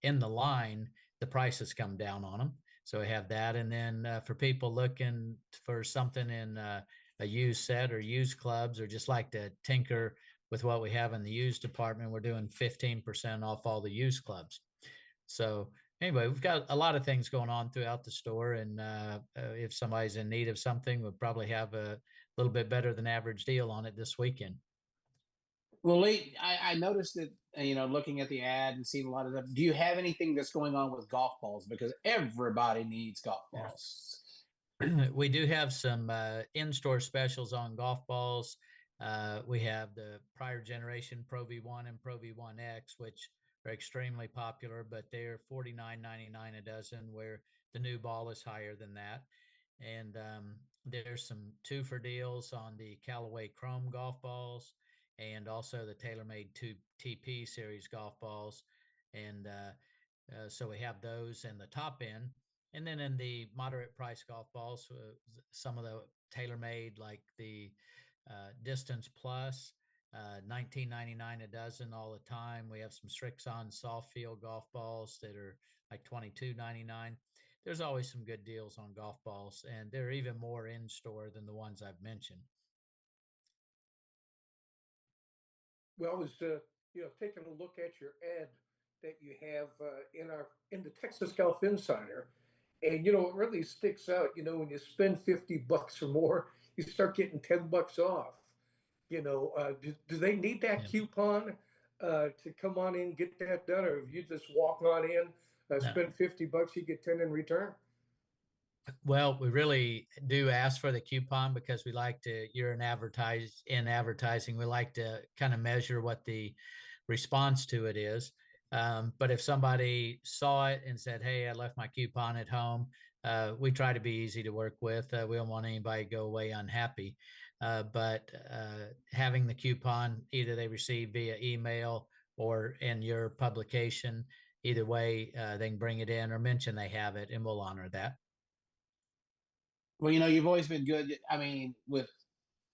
in the line, the prices come down on them. So we have that. And then for people looking for something in a used set or used clubs, or just like to tinker with what we have in the used department, we're doing 15% off all the used clubs. So anyway, we've got a lot of things going on throughout the store. And if somebody's in need of something, we'll probably have a little bit better than average deal on it this weekend. Well, Lee, I noticed that, looking at the ad and seeing a lot of them. Do you have anything that's going on with golf balls? Because everybody needs golf balls. We do have some in-store specials on golf balls. We have the prior generation Pro V1 and Pro V1X, which are extremely popular, but they're $49.99 a dozen, where the new ball is higher than that. And there's some 2-for deals on the Callaway Chrome golf balls, and also the TaylorMade 2 TP series golf balls. And so we have those in the top end. And then in the moderate price golf balls, some of the TaylorMade, like the Distance Plus, $19.99 a dozen all the time. We have some Strixon soft field golf balls that are like $22.99. There's always some good deals on golf balls, and they're even more in store than the ones I've mentioned. Well, I was taking a look at your ad that you have in the Texas Golf Insider, and it really sticks out. When you spend $50 or more, you start getting $10 off. Do they need that coupon to come on in and get that done, or if you just walk on in, spend $50, you get 10 in return? Well, we really do ask for the coupon because we like to, in advertising, we like to kind of measure what the response to it is. But if somebody saw it and said, hey, I left my coupon at home, we try to be easy to work with. We don't want anybody to go away unhappy. But having the coupon, either they receive via email or in your publication, either way, they can bring it in or mention they have it, and we'll honor that. Well, you've always been good. I mean, with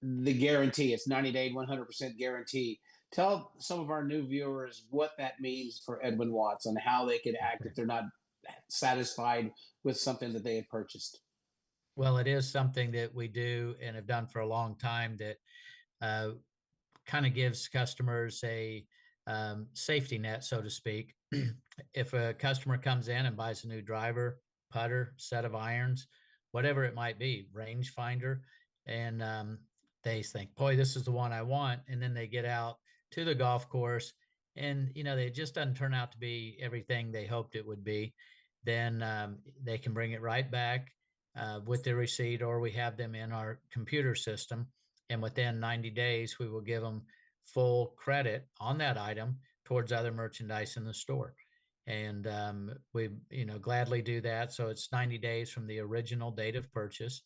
the guarantee, it's 90-day, 100% guarantee. Tell some of our new viewers what that means for Edwin Watts and how they could act if they're not satisfied with something that they have purchased. Well, it is something that we do and have done for a long time that kind of gives customers a safety net, so to speak. If a customer comes in and buys a new driver, putter, set of irons, whatever it might be, rangefinder, and they think, boy, this is the one I want. And then they get out to the golf course and, it just doesn't turn out to be everything they hoped it would be. Then they can bring it right back with their receipt, or we have them in our computer system. And within 90 days, we will give them full credit on that item towards other merchandise in the store. And we, gladly do that. So it's 90 days from the original date of purchase.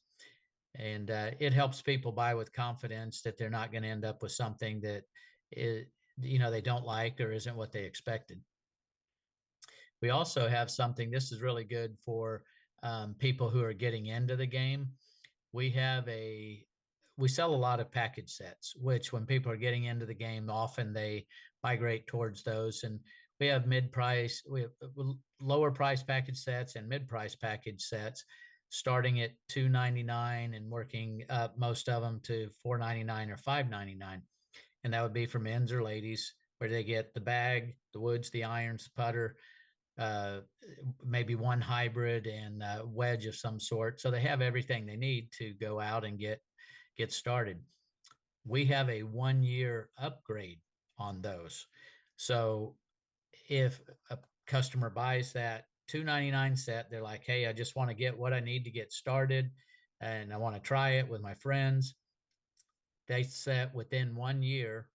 And it helps people buy with confidence that they're not going to end up with something that they don't like or isn't what they expected. We also have something, this is really good for people who are getting into the game. We sell a lot of package sets, which when people are getting into the game, often they migrate towards those. And we have lower price package sets and mid-price package sets, starting at $2.99 and working up most of them to $4.99 or $5.99. And that would be for men's or ladies, where they get the bag, the woods, the irons, putter, maybe one hybrid and a wedge of some sort. So they have everything they need to go out and get started. We have a 1-year upgrade on those. So if a customer buys that $2.99 set, they're like, hey, I just want to get what I need to get started and I want to try it with my friends. They set within 1 year,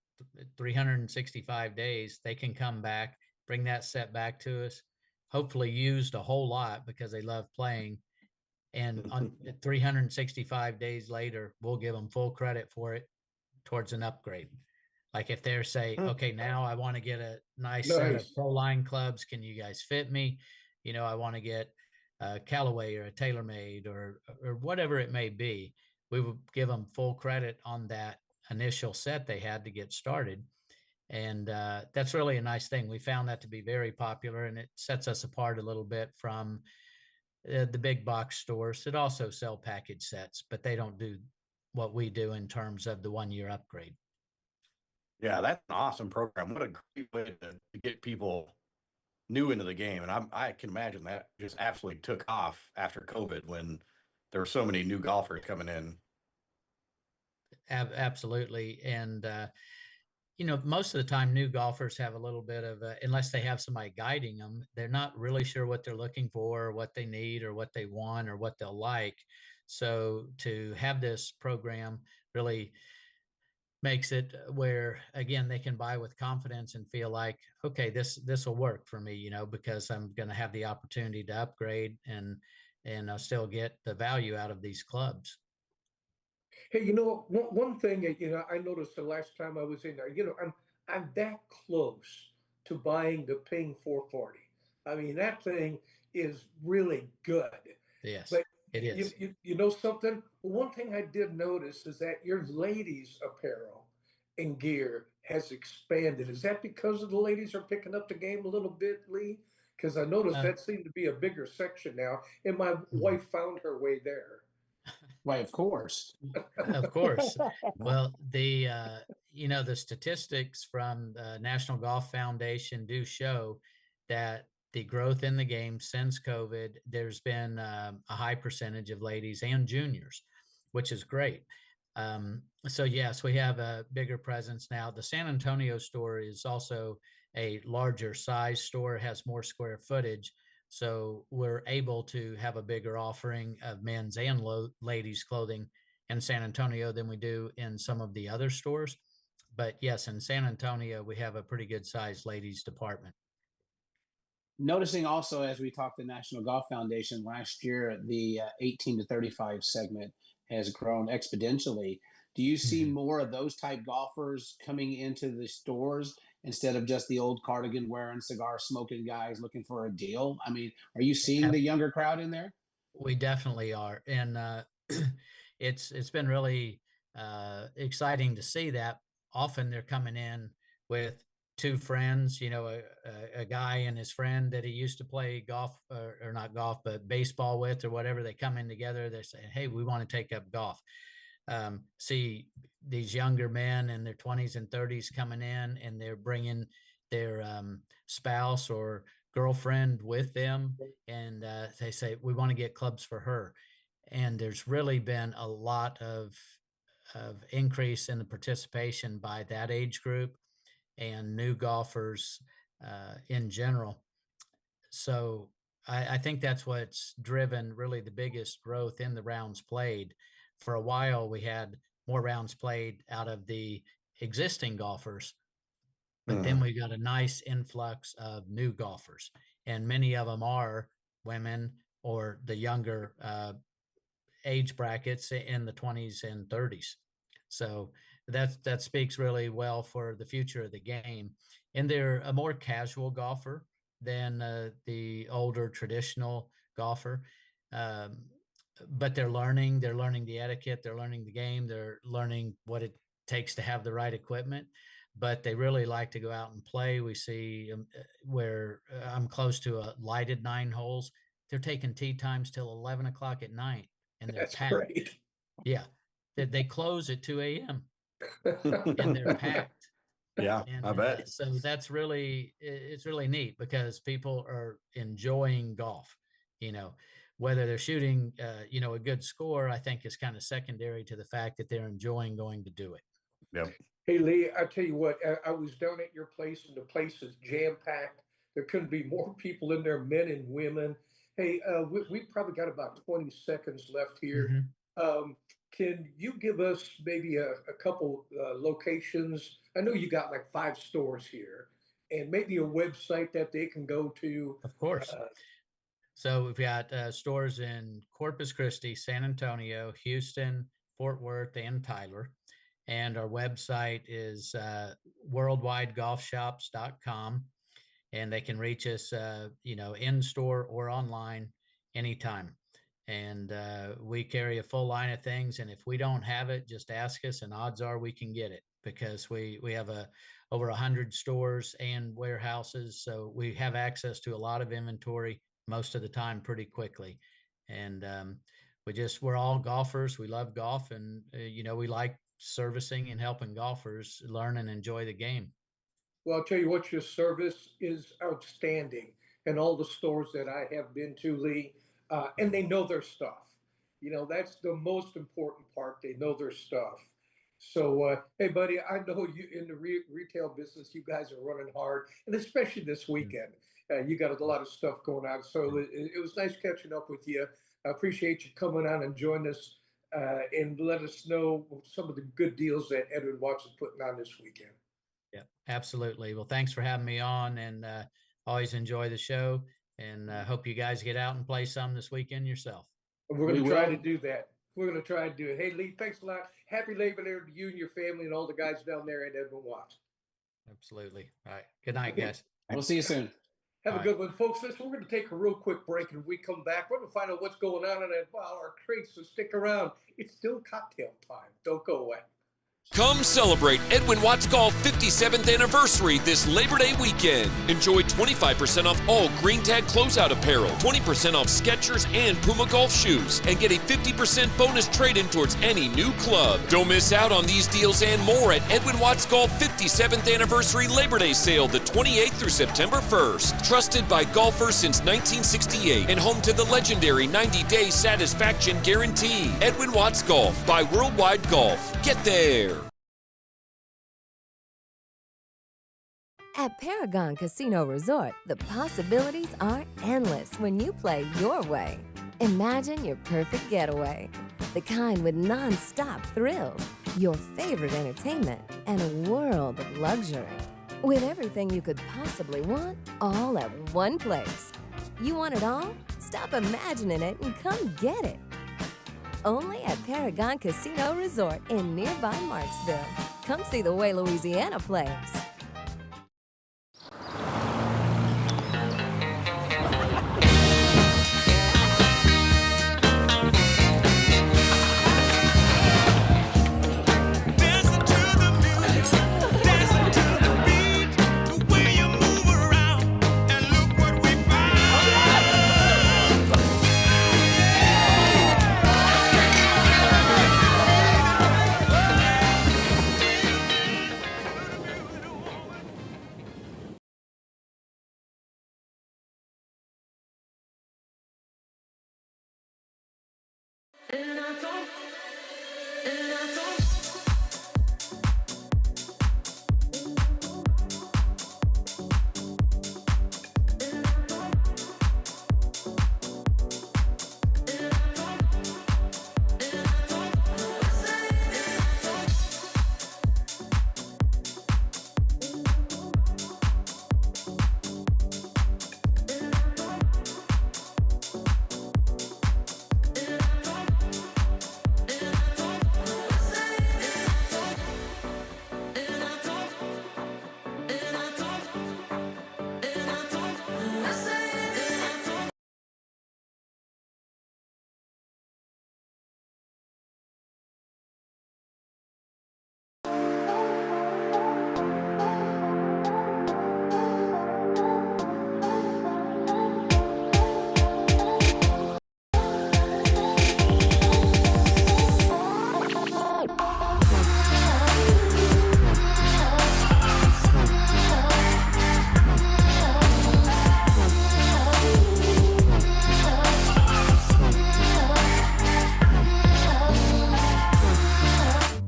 365 days, they can come back, bring that set back to us, hopefully used a whole lot because they love playing. And on 365 days later, we'll give them full credit for it towards an upgrade. Like if they're say, okay, now I want to get a nice set of Nice. pro line clubs. Can you guys fit me? I want to get a Callaway or a TaylorMade or whatever it may be. We would give them full credit on that initial set they had to get started. And that's really a nice thing. We found that to be very popular, and it sets us apart a little bit from the big box stores that also sell package sets, but they don't do what we do in terms of the 1 year upgrade. Yeah, that's an awesome program. What a great way to get people new into the game. And I can imagine that just absolutely took off after COVID when there were so many new golfers coming in. Absolutely. And, most of the time new golfers have a little bit of, unless they have somebody guiding them, they're not really sure what they're looking for, or what they need, or what they want, or what they'll like. So to have this program really makes it where, again, they can buy with confidence and feel like, okay, this will work for me, because I'm going to have the opportunity to upgrade and I'll still get the value out of these clubs. Hey, one thing that, I noticed the last time I was in there, I'm that close to buying the Ping 440. I mean, that thing is really good. Yes, But it is. you know something? One thing I did notice is that your ladies' apparel and gear has expanded. Is that because of the ladies are picking up the game a little bit, Lee? Because I noticed that seemed to be a bigger section now, and my wife found her way there. Why, of course. Of course. Well, the statistics from the National Golf Foundation do show that the growth in the game since COVID, there's been a high percentage of ladies and juniors, which is great. So yes, we have a bigger presence now. The San Antonio store is also a larger size store, has more square footage. So we're able to have a bigger offering of men's and ladies clothing in San Antonio than we do in some of the other stores. But yes, in San Antonio, we have a pretty good sized ladies department. Noticing also, as we talked to National Golf Foundation last year, the 18 to 35 segment has grown exponentially. Do you see more of those type golfers coming into the stores instead of just the old cardigan wearing, cigar smoking guys looking for a deal? I mean, are you seeing the younger crowd in there? We definitely are. And it's been really exciting to see that. Often they're coming in with two friends, a guy and his friend that he used to play golf or not golf, but baseball with or whatever. They come in together. They're saying, hey, we want to take up golf. See these younger men in their 20s and 30s coming in, and they're bringing their spouse or girlfriend with them. And they say, we want to get clubs for her. And there's really been a lot of increase in the participation by that age group and new golfers in general. So I think that's what's driven really the biggest growth in the rounds played. For a while, we had more rounds played out of the existing golfers, but then we got a nice influx of new golfers, and many of them are women or the younger age brackets in the 20s and 30s. So that speaks really well for the future of the game. And they're a more casual golfer than the older traditional golfer. But they're learning the etiquette, they're learning the game, they're learning what it takes to have the right equipment, but they really like to go out and play. We see where I'm close to a lighted 9 holes. They're taking tee times till 11 o'clock at night, and they're packed. Great. Yeah. They close at 2 a.m. and they're packed. Yeah, And I bet. so it's really neat because people are enjoying golf, whether they're shooting, a good score, I think is kind of secondary to the fact that they're enjoying going to do it. Yep. Hey, Lee, I tell you what, I was down at your place and the place is jam-packed. There couldn't be more people in there, men and women. Hey, we probably got about 20 seconds left here. Can you give us maybe a couple locations? I know you got like 5 stores here, and maybe a website that they can go to. Of course. So we've got stores in Corpus Christi, San Antonio, Houston, Fort Worth, and Tyler. and our website is worldwidegolfshops.com, and they can reach us, in store or online anytime. And we carry a full line of things, and if we don't have it, just ask us, and odds are we can get it, because we have over 100 stores and warehouses, so we have access to a lot of inventory most of the time pretty quickly. And we're all golfers. We love golf, and we like servicing and helping golfers learn and enjoy the game. Well, I'll tell you what, your service is outstanding. And all the stores that I have been to, Lee, and they know their stuff. That's the most important part. They know their stuff. So, hey, buddy, I know you in the retail business, you guys are running hard, and especially this weekend. You got a lot of stuff going on. So it was nice catching up with you. I appreciate you coming on and joining us and let us know some of the good deals that Edwin Watts is putting on this weekend. Yeah, absolutely. Well, thanks for having me on, and always enjoy the show, and hope you guys get out and play some this weekend yourself. We're going to try to do that. We're going to try to do it. Hey, Lee, thanks a lot. Happy Labor Day to you and your family and all the guys down there at Edwin Watts. Absolutely. All right. Good night, guys. We'll see you soon. Have a good one, folks. Listen, we're going to take a real quick break, and when we come back, we're going to find out what's going on in our crates, so stick around. It's still cocktail time. Don't go away. Come celebrate Edwin Watts Golf 57th anniversary this Labor Day weekend. Enjoy 25% off all green tag closeout apparel, 20% off Skechers and Puma golf shoes, and get a 50% bonus trade-in towards any new club. Don't miss out on these deals and more at Edwin Watts Golf 57th anniversary Labor Day sale the 28th through September 1st. Trusted by golfers since 1968 and home to the legendary 90-day satisfaction guarantee. Edwin Watts Golf by Worldwide Golf. Get there. At Paragon Casino Resort, the possibilities are endless when you play your way. Imagine your perfect getaway, the kind with non-stop thrills, your favorite entertainment, and a world of luxury. With everything you could possibly want, all at one place. You want it all? Stop imagining it and come get it. Only at Paragon Casino Resort in nearby Marksville. Come see the way Louisiana plays.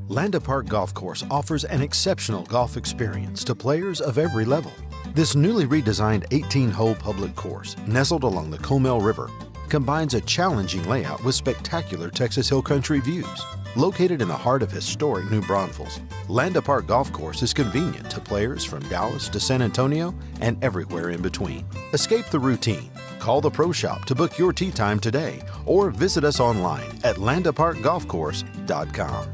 Landa Park Golf Course offers an exceptional golf experience to players of every level. This newly redesigned 18-hole public course, nestled along the Coby River, combines a challenging layout with spectacular Texas Hill Country views. Located in the heart of historic New Braunfels, Landa Park Golf Course is convenient to players from Dallas to San Antonio and everywhere in between. Escape the routine. Call the Pro Shop to book your tee time today or visit us online at landaparkgolfcourse.com.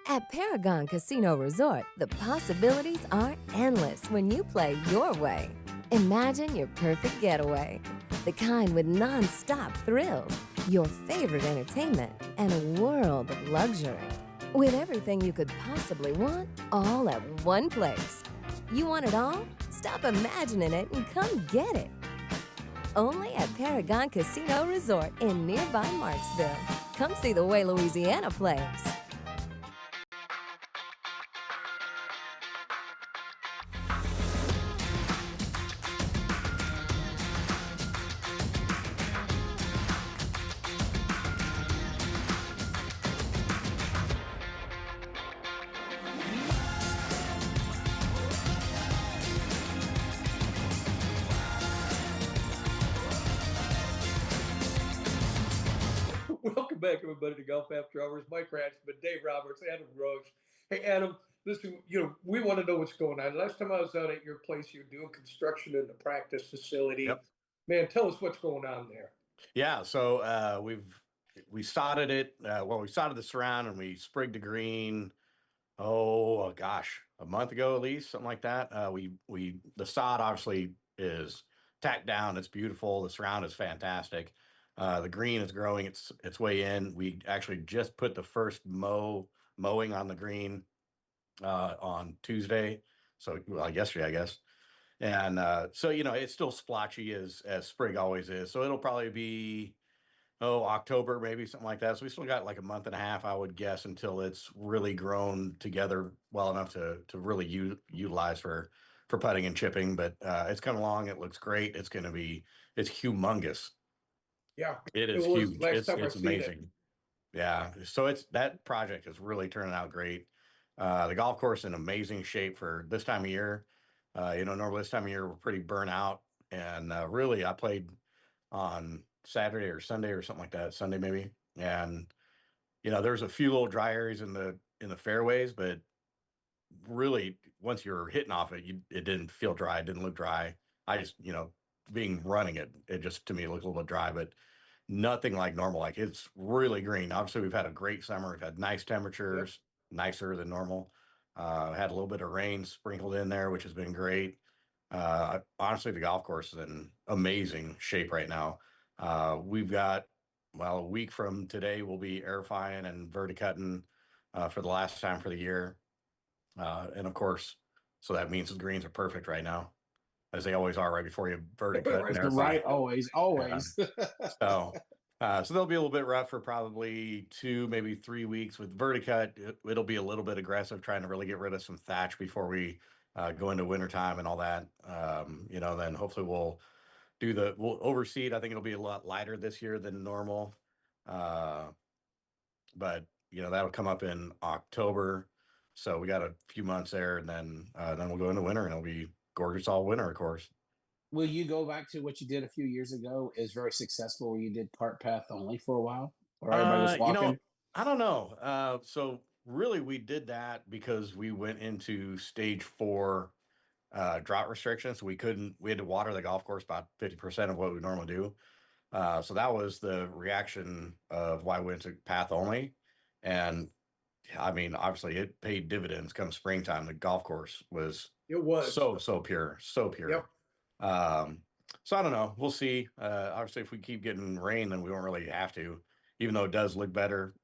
At Paragon Casino Resort, the possibilities are endless when you play your way. Imagine your perfect getaway. The kind with non-stop thrills, your favorite entertainment, and a world of luxury. With everything you could possibly want, all at one place. You want it all? Stop imagining it and come get it. Only at Paragon Casino Resort in nearby Marksville. Come see the way Louisiana plays. Welcome back, everybody, to Golf After Hours. Mike Ratchman, Dave Roberts, Adam Grosch. Hey, Adam, listen, we want to know what's going on. Last time I was out at your place, you were doing construction in the practice facility. Yep. Man, tell us what's going on there. Yeah, so we sodded it. We sodded the surround and we sprigged the green. Oh gosh, a month ago at least, something like that. The sod obviously is tacked down. It's beautiful. The surround is fantastic. The green is growing its way in. We actually just put the first mowing on the green on Tuesday, so yesterday, I guess. And so it's still splotchy as sprig always is. So it'll probably be October, maybe something like that. So we still got like a month and a half, I would guess, until it's really grown together well enough to really utilize for putting and chipping. But it's coming along. It looks great. It's humongous. Yeah, It is was huge. last time I It's seen it. amazing. Yeah. So that project is really turning out great. The golf course in amazing shape for this time of year. Normally this time of year we're pretty burnt out, and really I played on Saturday or Sunday or something like that, Sunday maybe, and there's a few little dry areas in the fairways, but really once you're hitting off it, it didn't feel dry, it didn't look dry. I just being running it just to me looked a little bit dry, but nothing like normal. Like it's really green. Obviously, we've had a great summer. We've had nice temperatures, nicer than normal. Had a little bit of rain sprinkled in there, which has been great. Honestly, the golf course is in amazing shape right now. We've got, a week from today, we'll be airifying and verticutting for the last time for the year. And of course, so that means the greens are perfect right now, as they always are right before you verticut and airify. Right, always. So they'll be a little bit rough for probably 2, maybe 3 weeks with verticut. It'll be a little bit aggressive, trying to really get rid of some thatch before we go into wintertime and all that. Then hopefully we'll overseed. I think it'll be a lot lighter this year than normal. But that'll come up in October. So we got a few months there, and then we'll go into winter, and it'll be gorgeous all winter, of course. Will you go back to what you did a few years ago? Is very successful, where you did cart path only for a while, or everybody was walking? I don't know. So really, we did that because we went into stage 4 drought restrictions. We had to water the golf course about 50% of what we normally do. So that was the reaction of why we went to path only. And I mean, obviously it paid dividends come springtime. The golf course was so pure, so pure. Yep. So I don't know. We'll see. Obviously, if we keep getting rain, then we won't really have to, even though it does look better.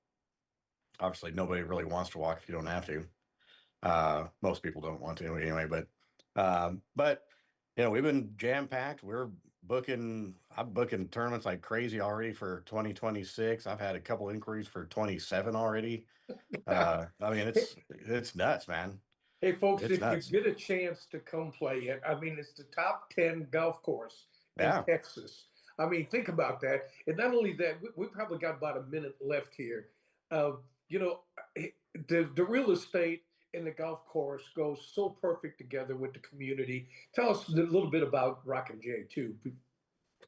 Obviously, nobody really wants to walk if you don't have to. Most people don't want to anyway, but we've been jam packed. I'm booking tournaments like crazy already for 2026. I've had a couple inquiries for 27 already. I mean, it's nuts, man. Hey, folks, It's if nuts. you get a chance to come play it, I mean, it's the top 10 golf course in Yeah. Texas. I mean, think about that. And not only that, we probably got about a minute left here. The real estate and the golf course goes so perfect together with the community. Tell us a little bit about Rockin J too.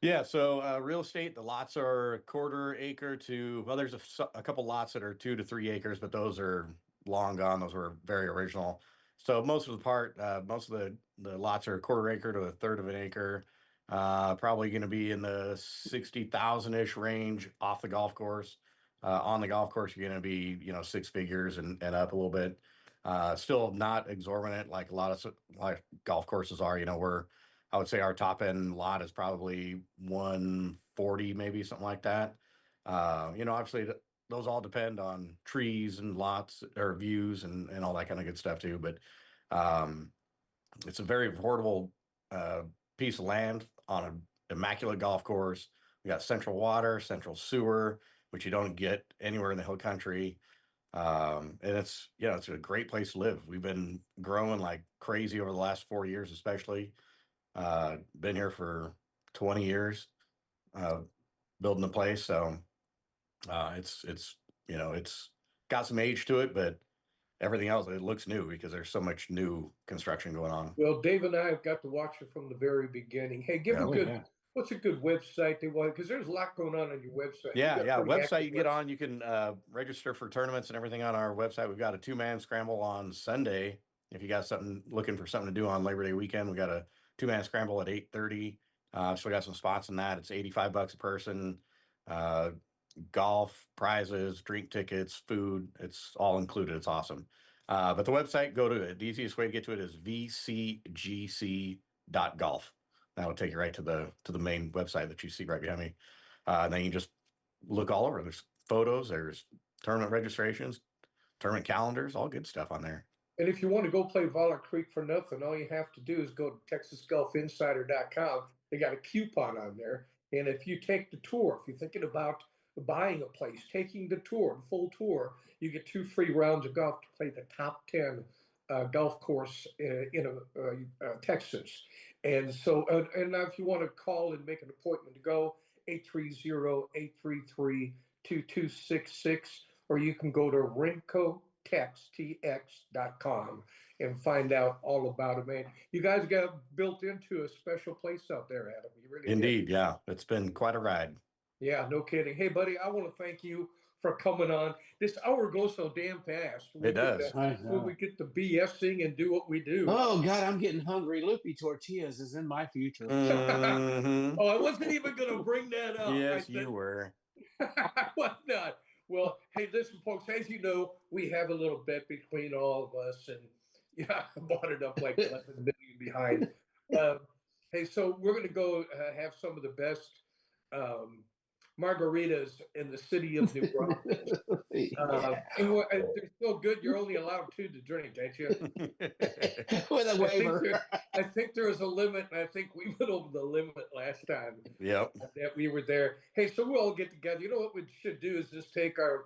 Yeah, so real estate, the lots are 1/4 acre to, there's a couple lots that are 2 to 3 acres, but those are long gone. Those were very original. So most of the lots are 1/4 acre to 1/3 of an acre. Probably going to be in the 60,000-ish range off the golf course. On the golf course, you're going to be, six figures and up a little bit. Still not exorbitant like a lot of like golf courses are. I would say our top end lot is probably 140, maybe something like that. Obviously those all depend on trees and lots or views and all that kind of good stuff too. But it's a very affordable piece of land on an immaculate golf course. We got central water, central sewer, which you don't get anywhere in the hill country. And it's a great place to live. We've been growing like crazy over the last 4 years, especially. Been here for 20 years, building the place. So it's got some age to it, but everything else, it looks new because there's so much new construction going on. Well, Dave and I have got to watch it from the very beginning. Hey, what's a good website they want? Because there's a lot going on your website. Yeah. Website you get on, you can register for tournaments and everything on our website. We've got a 2-man scramble on Sunday. If you got looking for something to do on Labor Day weekend, we got a 2-man scramble at 8:30. So we got some spots in that. It's $85 a person. Golf, prizes, drink tickets, food. It's all included. It's awesome. But the website, go to it. The easiest way to get to it is vcgc.golf. That'll take you right to the main website that you see right behind me. And then you just look all over. There's photos, there's tournament registrations, tournament calendars, all good stuff on there. And if you want to go play Vaaler Creek for nothing, all you have to do is go to TexasGolfInsider.com. They got a coupon on there. And if you take the tour, if you're thinking about buying a place, taking the tour, the full tour, you get 2 free rounds of golf to play the top 10 golf course in Texas. And so, and now if you want to call and make an appointment to go, 830-833-2266, or you can go to RencoTexTX.com and find out all about it, man. You guys got built into a special place out there, Adam. You really Indeed, did. yeah. It's been quite a ride. Yeah, no kidding. Hey, buddy, I want to thank you for coming on. This hour goes so damn fast. It does. When we get to BSing and do what we do. Oh, God, I'm getting hungry. Loopy tortillas is in my future. Mm-hmm. Oh, I wasn't even going to bring that up. Yes, you were. I was not. Well, hey, listen, folks, as you know, we have a little bet between all of us, and yeah, I bought it up like 11 million behind. Hey, so we're going to go have some of the best margaritas in the city of New Braunfels. They're so good, you're only allowed 2 to drink, ain't you? With a waiver. I think there is a limit, and I think we went over the limit last time. Yep. That we were there. Hey, so we'll all get together. You know what we should do is just take our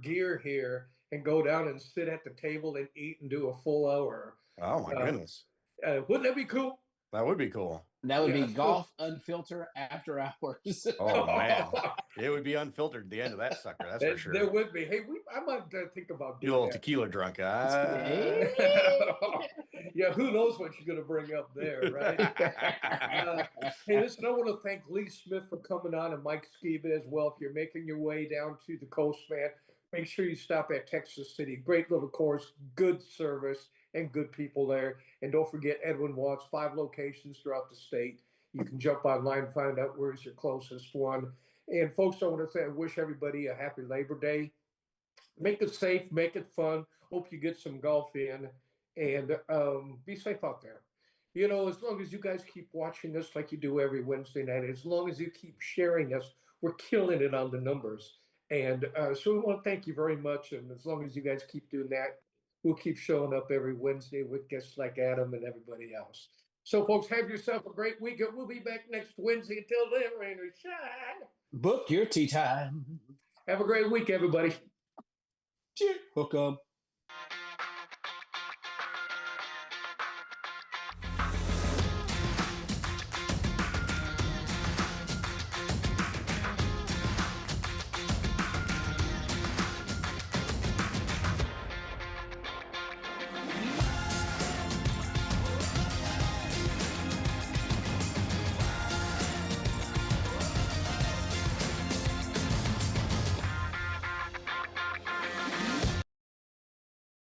gear here and go down and sit at the table and eat and do a full hour. Oh, my goodness. Wouldn't that be cool? That would be cool. That would be golf unfiltered after hours. Oh, man. It would be unfiltered at the end of that sucker. That's for sure. There would be. Hey, I might think about doing you a little that. tequila drunk. Yeah, who knows what you're going to bring up there, right? Hey, listen, I want to thank Lee Smith for coming on and Mike Skiba as well. If you're making your way down to the coast, man, make sure you stop at Texas City. Great little course, good service, and good people there. And don't forget Edwin Watts, 5 locations throughout the state. You can jump online and find out where's your closest one. And folks, I want to wish everybody a happy Labor Day. Make it safe, make it fun. Hope you get some golf in, and be safe out there. You know, as long as you guys keep watching us like you do every Wednesday night, as long as you keep sharing us, we're killing it on the numbers. And so we want to thank you very much. And as long as you guys keep doing that, we'll keep showing up every Wednesday with guests like Adam and everybody else. So, folks, have yourself a great weekend. We'll be back next Wednesday. Until then, rain or shine. Book your tea time. Have a great week, everybody. Cheers. Hook 'em.